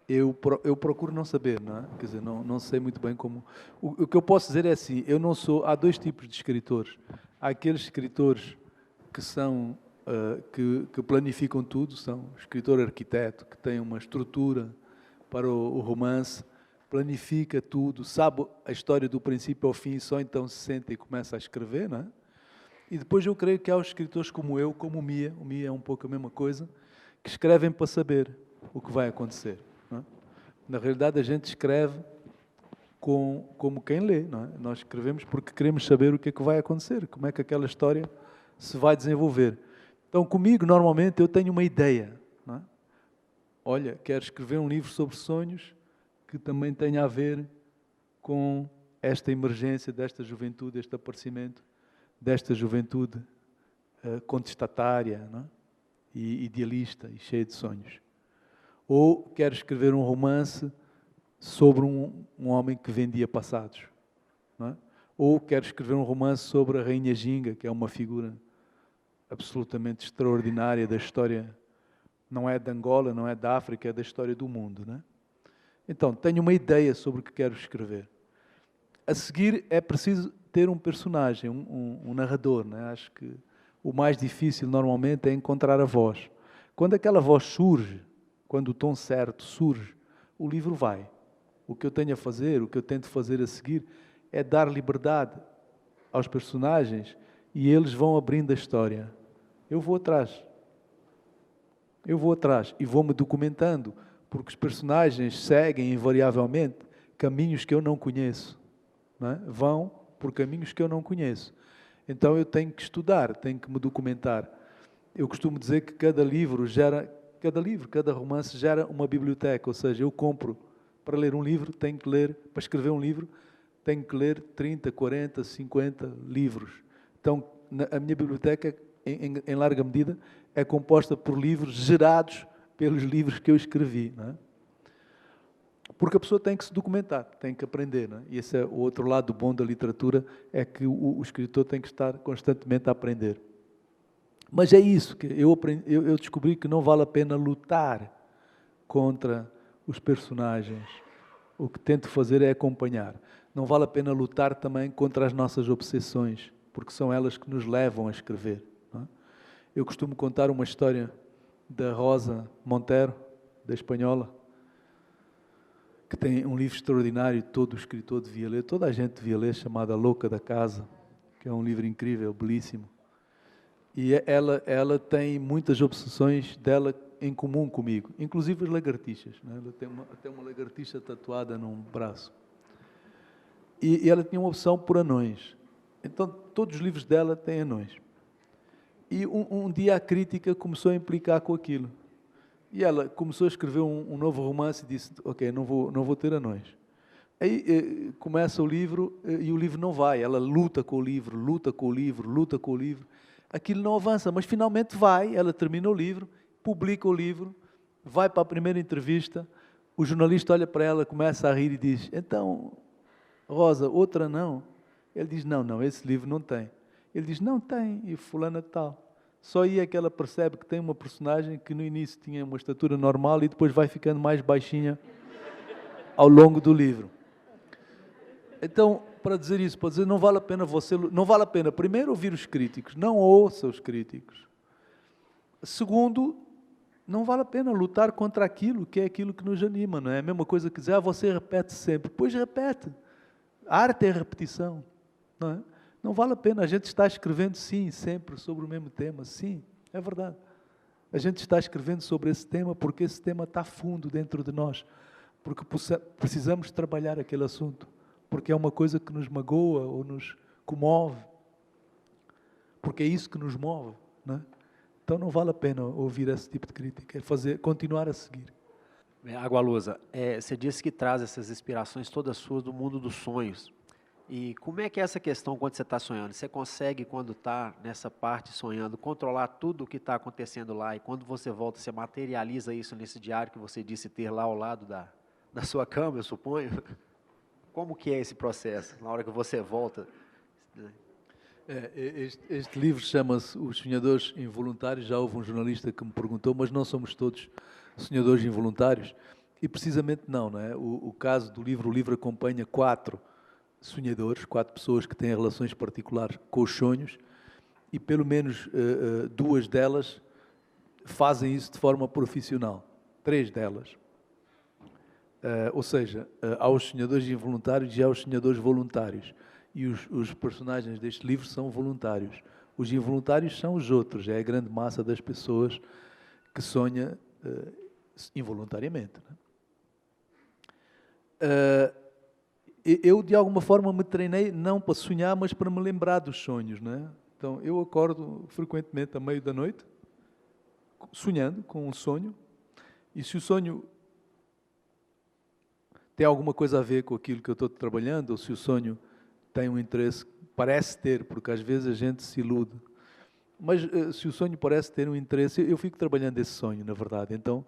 eu procuro não saber, não é? Quer dizer, não sei muito bem como... O que eu posso dizer é assim, eu não sou... Há dois tipos de escritores. Há aqueles escritores que são... que planificam tudo, são escritor-arquiteto, que tem uma estrutura para o romance, planifica tudo, sabe a história do princípio ao fim, só então se senta e começa a escrever, não é? E depois eu creio que há os escritores como eu, como o Mia é um pouco a mesma coisa, que escrevem para saber o que vai acontecer, não é? Na realidade, a gente escreve como quem lê, não é? Nós escrevemos porque queremos saber o que é que vai acontecer, como é que aquela história se vai desenvolver. Então, comigo, normalmente, eu tenho uma ideia, não é? Olha, quero escrever um livro sobre sonhos que também tenha a ver com esta emergência desta juventude, este aparecimento desta juventude contestatária, não é? E idealista e cheia de sonhos. Ou quero escrever um romance sobre um homem que vendia passados, não é? Ou quero escrever um romance sobre a Rainha Ginga, que é uma figura absolutamente extraordinária da história, não é de Angola, não é da África, é da história do mundo, não é? Então, tenho uma ideia sobre o que quero escrever. A seguir, é preciso ter um personagem, um narrador, não é? Acho que o mais difícil, normalmente, é encontrar a voz. Quando aquela voz surge, quando o tom certo surge, o livro vai. O que eu tenho a fazer, o que eu tento fazer a seguir, é dar liberdade aos personagens e eles vão abrindo a história. Eu vou atrás e vou-me documentando, porque os personagens seguem invariavelmente caminhos que eu não conheço, não é? Vão por caminhos que eu não conheço. Então eu tenho que estudar, tenho que me documentar. Eu costumo dizer que cada romance gera uma biblioteca, ou seja, eu compro para ler um livro, tenho que ler, para escrever um livro, tenho que ler 30, 40, 50 livros. Então, a minha biblioteca, em larga medida, é composta por livros gerados pelos livros que eu escrevi, não é? Porque a pessoa tem que se documentar, tem que aprender, não é? E esse é o outro lado bom da literatura, é que o escritor tem que estar constantemente a aprender. Mas é isso, que eu descobri que não vale a pena lutar contra os personagens. O que tento fazer é acompanhar. Não vale a pena lutar também contra as nossas obsessões, porque são elas que nos levam a escrever, não é? Eu costumo contar uma história da Rosa Montero, da espanhola, que tem um livro extraordinário, todo escritor devia ler, toda a gente devia ler, chamado A Louca da Casa, que é um livro incrível, belíssimo. E ela tem muitas obsessões dela em comum comigo, inclusive as lagartixas, né? Ela tem até uma lagartixa tatuada num braço. E ela tinha uma obsessão por anões. Então, todos os livros dela têm anões. E um dia a crítica começou a implicar com aquilo. E ela começou a escrever um novo romance e disse, ok, não vou ter anões. Aí começa o livro e o livro não vai. Ela luta com o livro, luta com o livro, luta com o livro. Aquilo não avança, mas finalmente vai. Ela termina o livro, publica o livro, vai para a primeira entrevista, o jornalista olha para ela, começa a rir e diz, então, Rosa, outra não? Ele diz, não, esse livro não tem. Ele diz, não tem, e fulana tal. Só aí é que ela percebe que tem uma personagem que no início tinha uma estatura normal e depois vai ficando mais baixinha ao longo do livro. Então, para dizer isso, para dizer não vale a pena primeiro ouvir os críticos, não ouça os críticos. Segundo, não vale a pena lutar contra aquilo que nos anima, não é? A mesma coisa que dizer, você repete sempre. Pois repete. A arte é a repetição, não é? Não vale a pena, a gente está escrevendo, sim, sempre sobre o mesmo tema, sim, é verdade. A gente está escrevendo sobre esse tema porque esse tema está fundo dentro de nós, porque precisamos trabalhar aquele assunto, porque é uma coisa que nos magoa ou nos comove, porque é isso que nos move, não é? Então não vale a pena ouvir esse tipo de crítica, é continuar a seguir. Agualusa, você disse que traz essas inspirações todas suas do mundo dos sonhos. E como é que é essa questão quando você está sonhando? Você consegue, quando está nessa parte sonhando, controlar tudo o que está acontecendo lá e quando você volta, você materializa isso nesse diário que você disse ter lá ao lado da sua cama, eu suponho? Como que é esse processo, na hora que você volta? Este livro chama-se Os Sonhadores Involuntários. Já houve um jornalista que me perguntou, mas não somos todos sonhadores involuntários? E precisamente não é? O caso do livro, o livro acompanha 4 sonhadores, 4 pessoas que têm relações particulares com os sonhos e pelo menos 2 delas fazem isso de forma profissional. 3 delas. Ou seja, há os sonhadores involuntários e há os sonhadores voluntários. E os personagens deste livro são voluntários. Os involuntários são os outros, é a grande massa das pessoas que sonha involuntariamente. Eu, de alguma forma, me treinei não para sonhar, mas para me lembrar dos sonhos, não é? Então, eu acordo frequentemente à meio da noite, sonhando com um sonho, e se o sonho tem alguma coisa a ver com aquilo que eu estou trabalhando, ou se o sonho tem um interesse, parece ter, porque às vezes a gente se ilude, mas se o sonho parece ter um interesse, eu fico trabalhando esse sonho, na verdade. Então,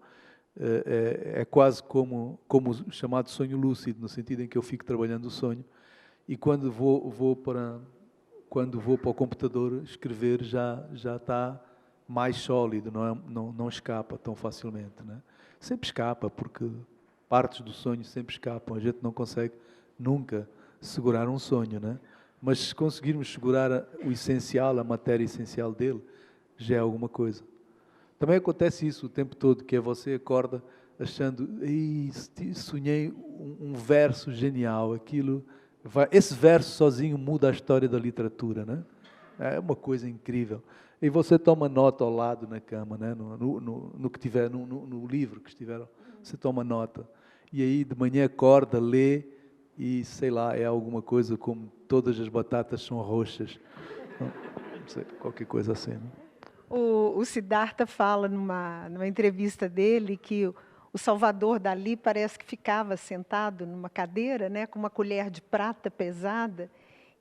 é quase como o chamado sonho lúcido, no sentido em que eu fico trabalhando o sonho e quando vou para o computador escrever já está mais sólido, não escapa tão facilmente, né? Sempre escapa, porque partes do sonho sempre escapam, a gente não consegue nunca segurar um sonho, né? Mas se conseguirmos segurar o essencial, a matéria essencial dele, já é alguma coisa. Também acontece isso o tempo todo, que é você acorda achando, sonhei um verso genial, esse verso sozinho muda a história da literatura, né? É uma coisa incrível. E você toma nota ao lado na cama, né? No que tiver, no livro que estiver, você toma nota. E aí de manhã acorda, lê e sei lá, é alguma coisa como todas as batatas são roxas. Não sei, qualquer coisa assim. Né? O Siddhartha fala numa entrevista dele que o Salvador Dalí parece que ficava sentado numa cadeira, né, com uma colher de prata pesada,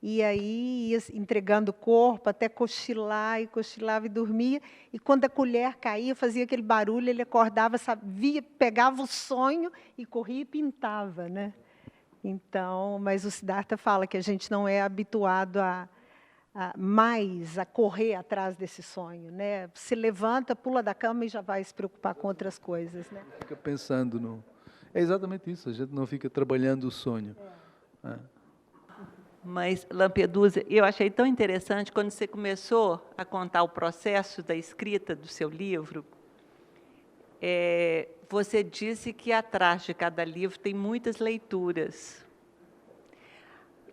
e aí ia entregando o corpo até cochilar, e cochilava e dormia, e quando a colher caía, fazia aquele barulho, ele acordava, sabia, pegava o sonho e corria e pintava, né? Então, mas o Siddhartha fala que a gente não é habituado mais a correr atrás desse sonho, né? Se levanta, pula da cama e já vai se preocupar com outras coisas, né? Fica pensando no... É exatamente isso, a gente não fica trabalhando o sonho. É. Mas, Lampedusa, eu achei tão interessante quando você começou a contar o processo da escrita do seu livro, você disse que atrás de cada livro tem muitas leituras.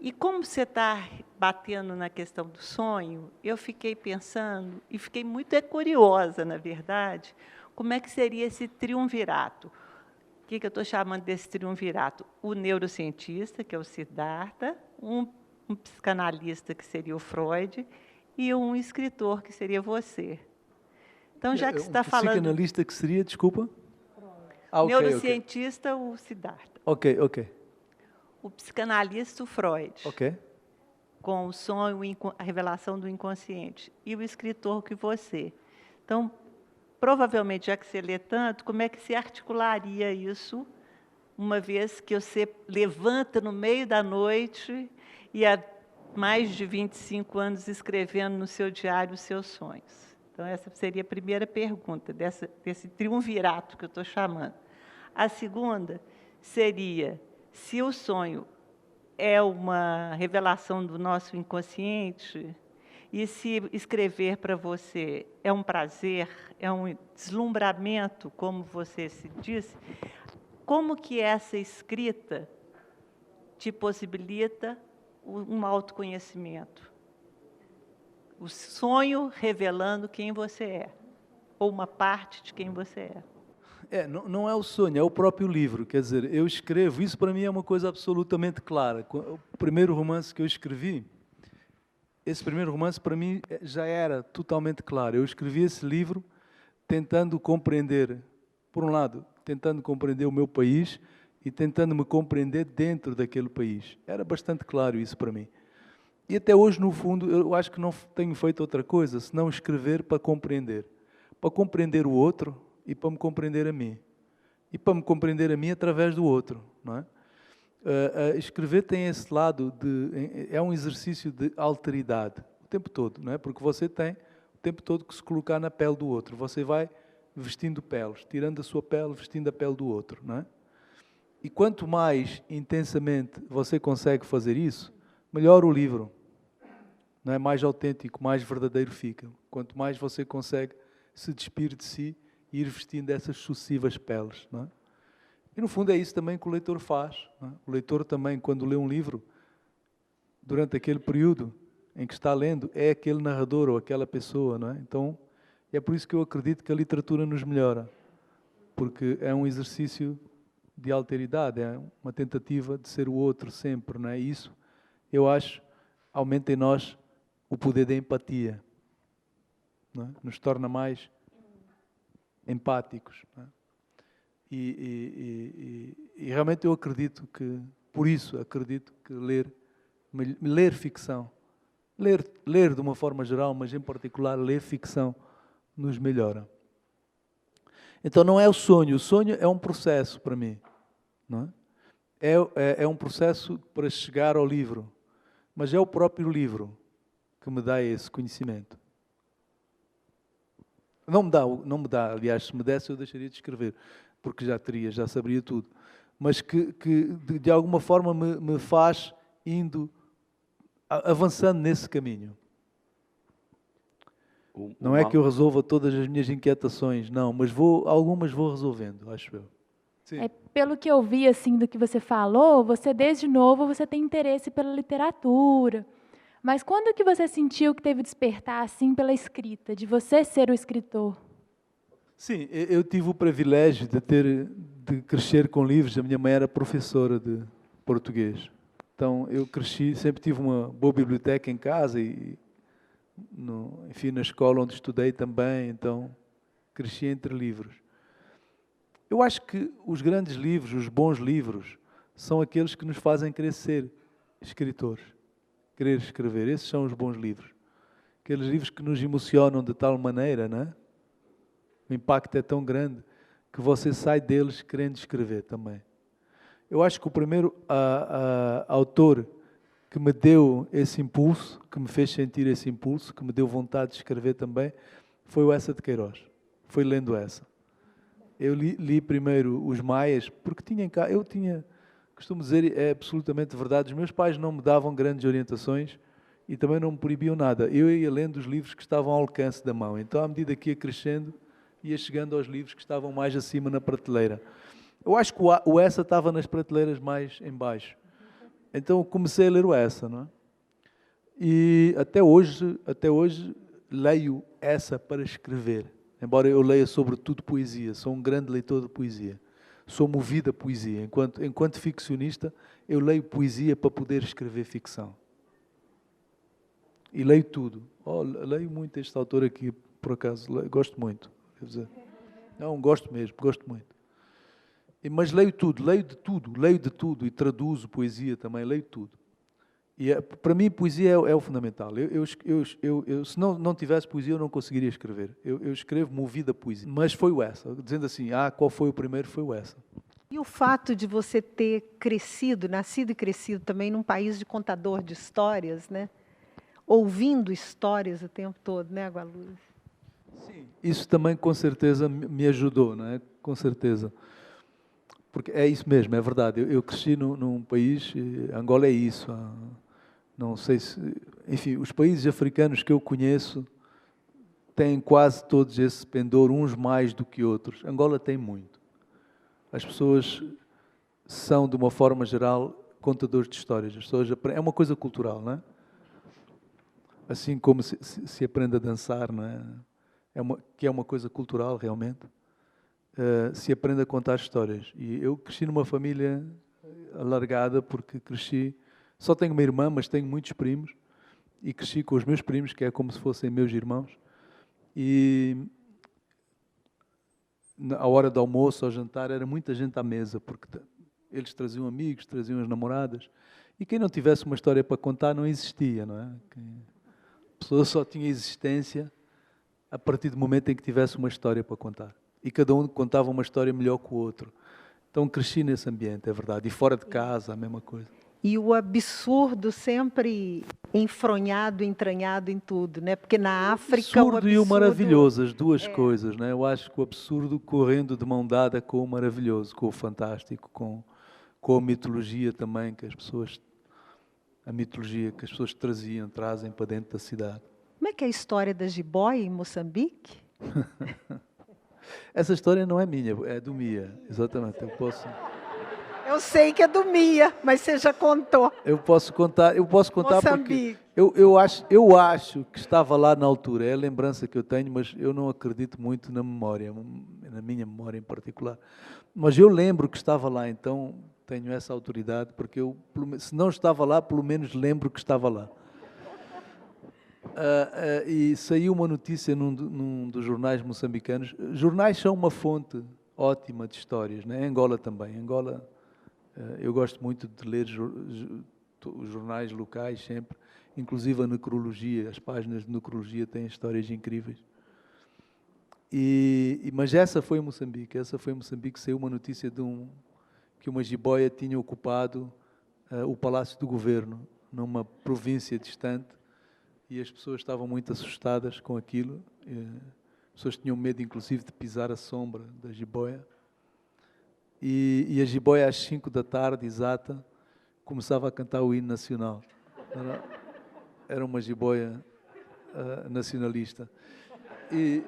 E como você está batendo na questão do sonho, eu fiquei pensando, e fiquei muito curiosa, na verdade, como é que seria esse triunvirato. O que eu estou chamando desse triunvirato? O neurocientista, que é o Siddhartha, um psicanalista, que seria o Freud, e um escritor, que seria você. Então, já que você está falando... Psicanalista que seria, desculpa? Neurocientista, o Siddhartha. Ok. O psicanalista, o Freud. Ok. Com o sonho, a revelação do inconsciente. E o escritor, que você. Então, provavelmente, já que você lê tanto, como é que se articularia isso, uma vez que você levanta no meio da noite e há mais de 25 anos escrevendo no seu diário os seus sonhos? Então, essa seria a primeira pergunta, desse triunvirato que eu estou chamando. A segunda seria, se o sonho é uma revelação do nosso inconsciente, e se escrever para você é um prazer, é um deslumbramento, como você se disse, como que essa escrita te possibilita um autoconhecimento? O sonho revelando quem você é, ou uma parte de quem você é. Não é o sonho, é o próprio livro. Quer dizer, eu escrevo, isso para mim é uma coisa absolutamente clara. O primeiro romance que eu escrevi, esse primeiro romance para mim já era totalmente claro. Eu escrevi esse livro tentando compreender, por um lado, tentando compreender o meu país e tentando me compreender dentro daquele país. Era bastante claro isso para mim. E até hoje, no fundo, eu acho que não tenho feito outra coisa senão escrever para compreender. Para compreender o outro e para me compreender a mim. E para me compreender a mim através do outro, não é? Escrever tem esse lado é um exercício de alteridade o tempo todo, não é? Porque você tem o tempo todo que se colocar na pele do outro. Você vai vestindo peles, tirando a sua pele, vestindo a pele do outro, não é? E quanto mais intensamente você consegue fazer isso, melhor o livro, não é? Mais autêntico, mais verdadeiro fica. Quanto mais você consegue se despir de si e ir vestindo essas sucessivas peles, não é? E, no fundo, é isso também que o leitor faz. Não é? O leitor também, quando lê um livro, durante aquele período em que está lendo, é aquele narrador ou aquela pessoa, não é? Então, é por isso que eu acredito que a literatura nos melhora, porque é um exercício de alteridade, é uma tentativa de ser o outro sempre, não é? E isso, eu acho, aumenta em nós o poder da empatia, não é? Nos torna mais empáticos, não é? E realmente eu acredito que, por isso, acredito que ler ficção, ler de uma forma geral, mas em particular ler ficção, nos melhora. Então não é o sonho é um processo para mim, não é? É um processo para chegar ao livro, mas é o próprio livro que me dá esse conhecimento. Não me dá, aliás, se me desse eu deixaria de escrever, porque já saberia tudo, mas que de alguma forma me faz avançando nesse caminho. Não é que eu resolva todas as minhas inquietações, não, mas algumas vou resolvendo, acho eu. Sim. Pelo que eu vi assim, do que você falou, você desde novo você tem interesse pela literatura. Mas quando que você sentiu que teve despertar assim pela escrita, de você ser o escritor? Sim, eu tive o privilégio de crescer com livros. A minha mãe era professora de português. Então eu cresci, sempre tive uma boa biblioteca em casa e enfim, na escola onde estudei também, então cresci entre livros. Eu acho que os grandes livros, os bons livros, são aqueles que nos fazem querer ser escritores, querer escrever. Esses são os bons livros. Aqueles livros que nos emocionam de tal maneira, não é? O impacto é tão grande que você sai deles querendo escrever também. Eu acho que o primeiro autor que me deu esse impulso, que me fez sentir esse impulso, que me deu vontade de escrever também, foi o Eça de Queiroz. Foi lendo essa. Eu li primeiro os Maias, porque costumo dizer, é absolutamente verdade, os meus pais não me davam grandes orientações e também não me proibiam nada. Eu ia lendo os livros que estavam ao alcance da mão. Então, à medida que ia crescendo, ia chegando aos livros que estavam mais acima na prateleira. Eu acho que o Essa estava nas prateleiras mais em baixo. Então comecei a ler o Essa, não é? E até hoje leio Essa para escrever. Embora eu leia sobretudo poesia, sou um grande leitor de poesia. Sou movido a poesia. Enquanto ficcionista, eu leio poesia para poder escrever ficção. E leio tudo. Leio muito este autor aqui, por acaso. Gosto muito. Quer dizer, não, gosto mesmo, gosto muito. Mas leio tudo, leio de tudo, e traduzo poesia também, leio tudo. E para mim, poesia é o fundamental. Se não tivesse poesia, eu não conseguiria escrever. Eu escrevo movido a poesia. Mas foi o Essa. Dizendo assim, qual foi o primeiro? Foi o Essa. E o fato de você ter nascido e crescido também num país de contador de histórias, né? Ouvindo histórias o tempo todo, né, Agualusa? Sim. Isso também, com certeza, me ajudou, não é? Com certeza. Porque é isso mesmo, é verdade. Eu cresci num país, Angola é isso. Não sei se... Enfim, os países africanos que eu conheço têm quase todos esse pendor, uns mais do que outros. Angola tem muito. As pessoas são, de uma forma geral, contadores de histórias. As pessoas é uma coisa cultural, não é? Assim como se aprende a dançar, não é? Que é uma coisa cultural, realmente. Se aprende a contar histórias. E eu cresci numa família alargada, porque cresci... Só tenho uma irmã, mas tenho muitos primos. E cresci com os meus primos, que é como se fossem meus irmãos. E à hora do almoço, ao jantar, era muita gente à mesa, porque eles traziam amigos, traziam as namoradas. E quem não tivesse uma história para contar não existia, não é? A pessoa só tinha existência a partir do momento em que tivesse uma história para contar. E cada um contava uma história melhor que o outro. Então cresci nesse ambiente, é verdade. E fora de casa, a mesma coisa. E o absurdo sempre enfronhado, entranhado em tudo, né? Porque na África o absurdo e o maravilhoso, as duas coisas, né? Eu acho que o absurdo correndo de mão dada com o maravilhoso, com o fantástico, com a mitologia também que as pessoas... A mitologia que as pessoas trazem para dentro da cidade. Como é que é a história da jiboia em Moçambique? Essa história não é minha, é do Mia, exatamente. Eu sei que é do Mia, mas você já contou. Eu posso contar Moçambique. porque eu acho que estava lá na altura, é a lembrança que eu tenho, mas eu não acredito muito na memória, na minha memória em particular. Mas eu lembro que estava lá, então tenho essa autoridade, porque se não estava lá, pelo menos lembro que estava lá. E saiu uma notícia num dos jornais moçambicanos. Jornais são uma fonte ótima de histórias, né? Angola também. Angola, eu gosto muito de ler os jornais locais sempre, inclusive a necrologia, as páginas de necrologia têm histórias incríveis. Mas essa foi em Moçambique, saiu uma notícia que uma jiboia tinha ocupado o Palácio do Governo, numa província distante, e as pessoas estavam muito assustadas com aquilo. As pessoas tinham medo, inclusive, de pisar a sombra da jiboia. E a jiboia, às 5 da tarde, exata, começava a cantar o hino nacional. Era uma jiboia nacionalista. E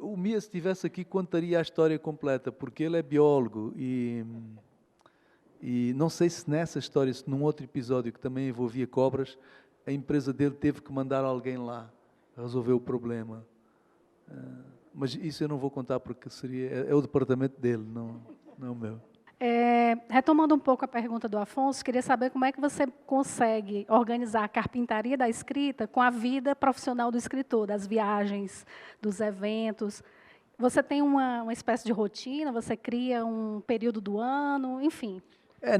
o Mia, se estivesse aqui, contaria a história completa, porque ele é biólogo e não sei se nessa história, se num outro episódio que também envolvia cobras, a empresa dele teve que mandar alguém lá a resolver o problema. Mas isso eu não vou contar porque é o departamento dele, não é o meu. Retomando um pouco a pergunta do Afonso, queria saber como é que você consegue organizar a carpintaria da escrita com a vida profissional do escritor, das viagens, dos eventos. Você tem uma espécie de rotina, você cria um período do ano, enfim.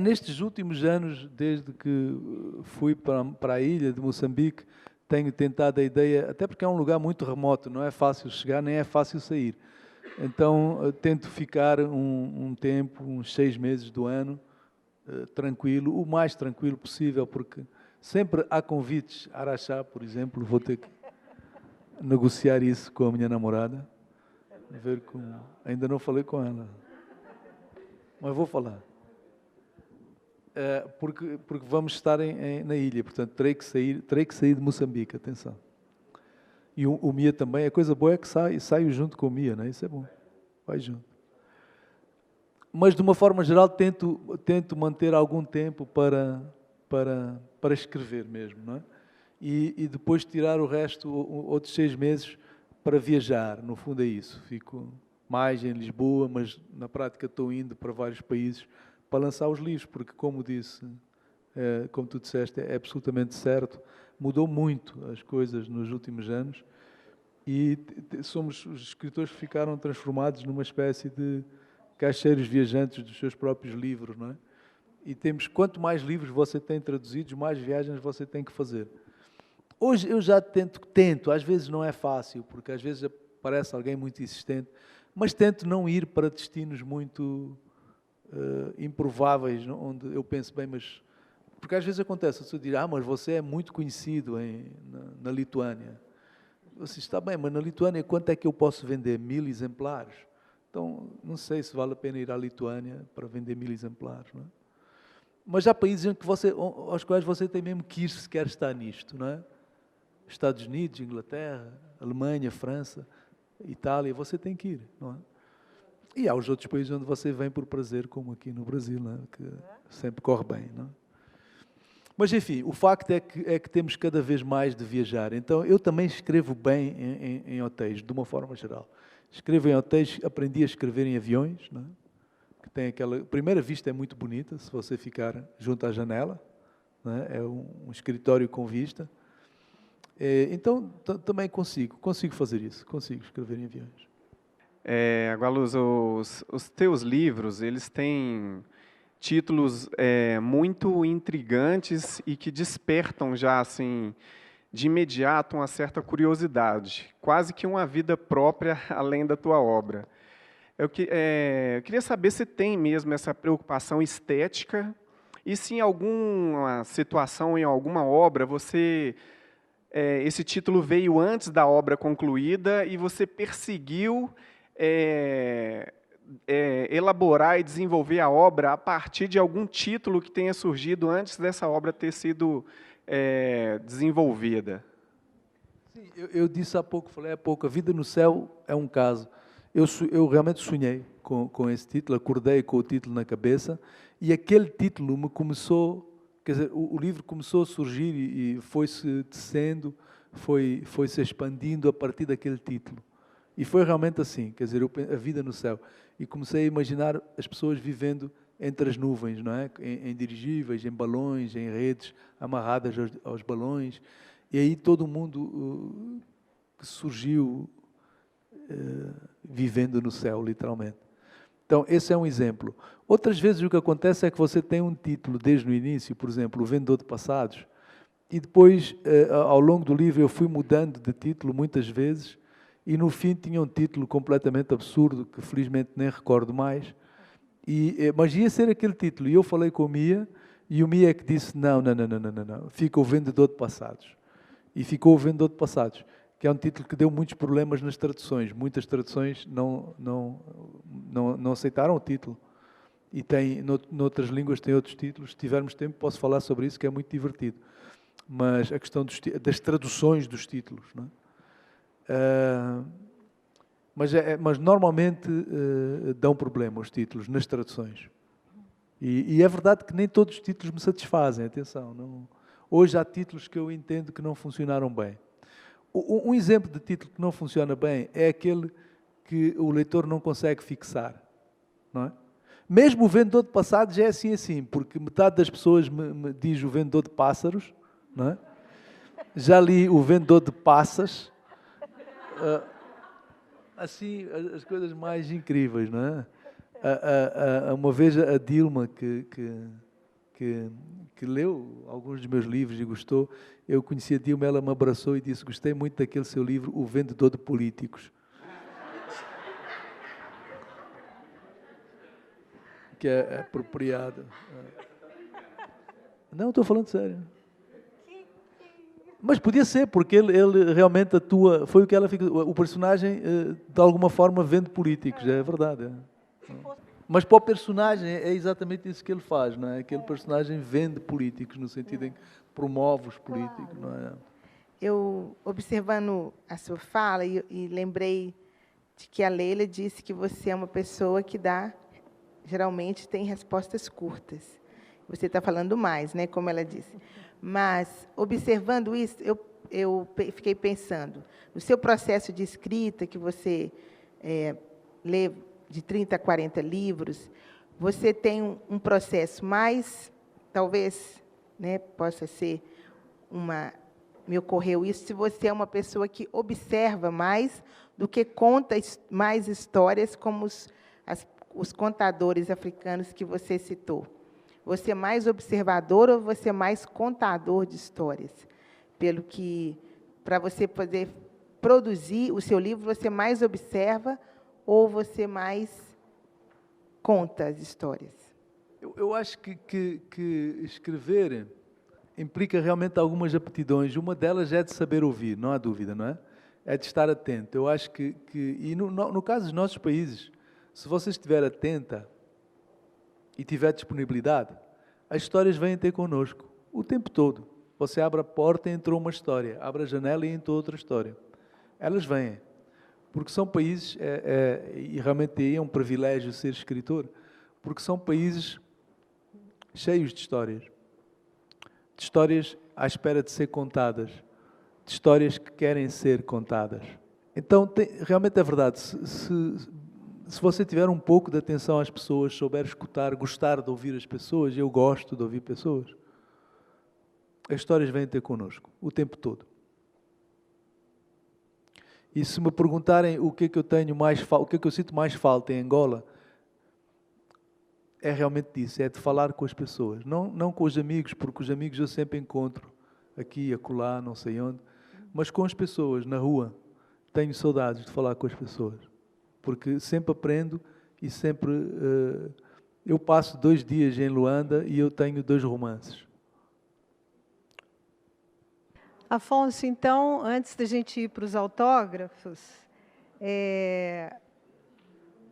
Nestes últimos anos, desde que fui para a ilha de Moçambique, tenho tentado a ideia, até porque é um lugar muito remoto, não é fácil chegar, nem é fácil sair. Então, tento ficar um tempo, uns 6 meses do ano, tranquilo, o mais tranquilo possível, porque sempre há convites. Araxá, por exemplo, vou ter que negociar isso com a minha namorada. Ver como... Ainda não falei com ela, mas vou falar. Porque vamos estar na ilha, portanto, terei que sair de Moçambique, atenção. E o Mia também, a coisa boa é que saio junto com o Mia, né? Isso é bom, vai junto. Mas, de uma forma geral, tento manter algum tempo para escrever mesmo, não é? E depois tirar o resto, outros 6 meses, para viajar. No fundo é isso. Fico mais em Lisboa, mas na prática estou indo para vários países para lançar os livros, porque, como disse, como tu disseste, é absolutamente certo, mudou muito as coisas nos últimos anos e somos os escritores que ficaram transformados numa espécie de caixeiros viajantes dos seus próprios livros, não é? E quanto mais livros você tem traduzidos, mais viagens você tem que fazer. Hoje eu já tento, às vezes não é fácil, porque às vezes aparece alguém muito insistente, mas tento não ir para destinos muito improváveis, onde eu penso, bem, mas... Porque às vezes acontece, a pessoa diz, mas você é muito conhecido na Lituânia. Você está bem, mas na Lituânia quanto é que eu posso vender? 1000 exemplares? Então, não sei se vale a pena ir à Lituânia para vender 1000 exemplares, não é? Mas há países aos quais você tem mesmo que ir se quer estar nisto, não é? Estados Unidos, Inglaterra, Alemanha, França, Itália, você tem que ir, não é? E há os outros países onde você vem por prazer, como aqui no Brasil, não é? Que sempre corre bem, não é? Mas, enfim, o facto é que temos cada vez mais de viajar. Então, eu também escrevo bem em hotéis, de uma forma geral. Escrevo em hotéis, aprendi a escrever em aviões, não é? Que tem aquela... Primeira vista é muito bonita, se você ficar junto à janela, não é? É um escritório com vista. Então, também consigo fazer isso, consigo escrever em aviões. Gualuz, os teus livros, eles têm títulos muito intrigantes e que despertam já, assim, de imediato, uma certa curiosidade, quase que uma vida própria além da tua obra. Eu queria saber se tem mesmo essa preocupação estética e se em alguma situação, em alguma obra, esse título veio antes da obra concluída e você perseguiu elaborar e desenvolver a obra a partir de algum título que tenha surgido antes dessa obra ter sido desenvolvida. Sim, eu disse há pouco, falei há pouco, A Vida no Céu é um caso. Eu realmente sonhei com esse título, acordei com o título na cabeça e aquele título me começou... Quer dizer, o livro começou a surgir e foi-se tecendo, foi-se expandindo a partir daquele título. E foi realmente assim, quer dizer, A Vida no Céu. E comecei a imaginar as pessoas vivendo entre as nuvens, não é? Em dirigíveis, em balões, em redes amarradas aos balões. E aí todo mundo que surgiu vivendo no céu, literalmente. Então, esse é um exemplo. Outras vezes o que acontece é que você tem um título desde o início, por exemplo, O Vendedor de Passados, e depois, ao longo do livro, eu fui mudando de título muitas vezes, e no fim tinha um título completamente absurdo, que felizmente nem recordo mais, mas ia ser aquele título. E eu falei com o Mia, e o Mia é que disse, não, fica O Vendedor de Passados. E ficou O Vendedor de Passados, que é um título que deu muitos problemas nas traduções. Muitas traduções não aceitaram o título. E noutras línguas tem outros títulos. Se tivermos tempo, posso falar sobre isso, que é muito divertido. Mas a questão das traduções dos títulos, não é? Mas normalmente dão problema os títulos nas traduções. E é verdade que nem todos os títulos me satisfazem, atenção. Não. Hoje há títulos que eu entendo que não funcionaram bem. Um exemplo de título que não funciona bem é aquele que o leitor não consegue fixar, não é? Mesmo o vendedor de passado já é assim, porque metade das pessoas me diz o vendedor de pássaros, não é? Já li o vendedor de passas, assim, as coisas mais incríveis, não é? Uma vez a Dilma, que leu alguns dos meus livros e gostou, eu conheci a Dilma, ela me abraçou e disse: gostei muito daquele seu livro, O Vendedor de Políticos. Que é apropriado. Não, estou falando sério. Mas podia ser, porque ele realmente atua, foi o que ela fica, o personagem de alguma forma vende políticos, é verdade. Mas para o personagem é exatamente isso que ele faz, não é? Aquele personagem vende políticos, no sentido em que promove os políticos, não é? Eu, observando a sua fala, e lembrei de que a Leila disse que você é uma pessoa que geralmente tem respostas curtas. Você está falando mais, né, como ela disse. Mas, observando isso, eu fiquei pensando, no seu processo de escrita, que você lê de 30 a 40 livros, você tem um processo mais, talvez, né, possa ser me ocorreu isso, se você é uma pessoa que observa mais do que conta mais histórias, como os contadores africanos que você citou. Você é mais observador ou você é mais contador de histórias? Pelo que, para você poder produzir o seu livro, você mais observa ou você mais conta as histórias? Eu acho que escrever implica realmente algumas aptidões. Uma delas é de saber ouvir, não há dúvida, não é? É de estar atento. Eu acho e no caso dos nossos países, se você estiver atenta e tiver disponibilidade, as histórias vêm ter connosco o tempo todo. Você abre a porta e entrou uma história, abre a janela e entrou outra história. Elas vêm, porque são países, e realmente é um privilégio ser escritor, porque são países cheios de histórias à espera de ser contadas, de histórias que querem ser contadas. Então, realmente é verdade, se você tiver um pouco de atenção às pessoas, souber escutar, gostar de ouvir as pessoas, eu gosto de ouvir pessoas, as histórias vêm ter connosco, o tempo todo. E se me perguntarem o que é que eu tenho mais o que é que eu sinto mais falta em Angola, é realmente isso, é de falar com as pessoas, não com os amigos, porque os amigos eu sempre encontro, aqui, acolá, não sei onde, mas com as pessoas, na rua. Tenho saudades de falar com as pessoas, porque sempre aprendo e sempre... eu passo 2 dias em Luanda e eu tenho 2 romances. Afonso, então, antes da gente ir para os autógrafos,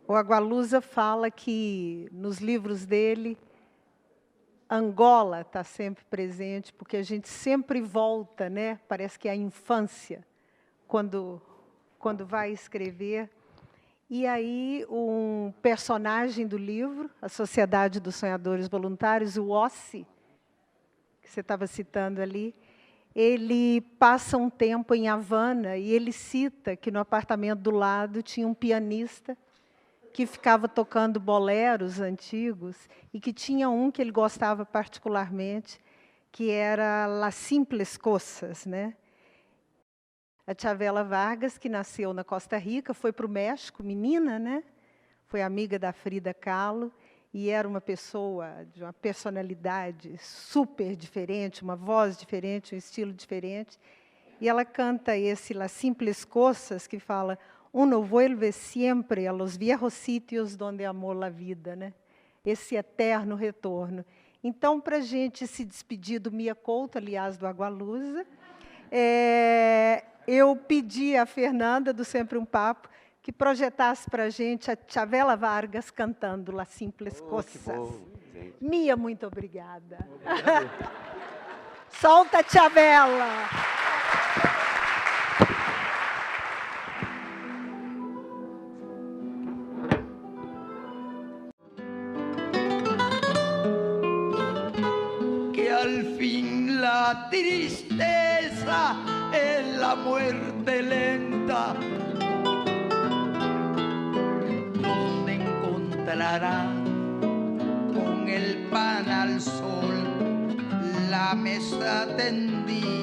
o Agualusa fala que nos livros dele, Angola está sempre presente, porque a gente sempre volta, né? Parece que é a infância, quando vai escrever. E aí, um personagem do livro, a Sociedade dos Sonhadores Voluntários, o Ossi, que você estava citando ali, ele passa um tempo em Havana e ele cita que no apartamento do lado tinha um pianista que ficava tocando boleros antigos e que tinha um que ele gostava particularmente, que era Las Simples Cosas, né? A Chavela Vargas, que nasceu na Costa Rica, foi para o México, menina, né? Foi amiga da Frida Kahlo e era uma pessoa de uma personalidade super diferente, uma voz diferente, um estilo diferente. E ela canta esse Las Simples Cosas, que fala: uno vuelve siempre a los viejos sitios donde amó la vida, né? Esse eterno retorno. Então, para a gente se despedir do Mia Couto, aliás, do Agualusa, eu pedi à Fernanda, do Sempre um Papo, que projetasse para a gente a Chavela Vargas cantando Las Simples Cosas. Mia, muito obrigada. Solta, Chavela! Que al fin la tristeza es la muerte lenta, donde encontrarás al sol, la mesa tendida.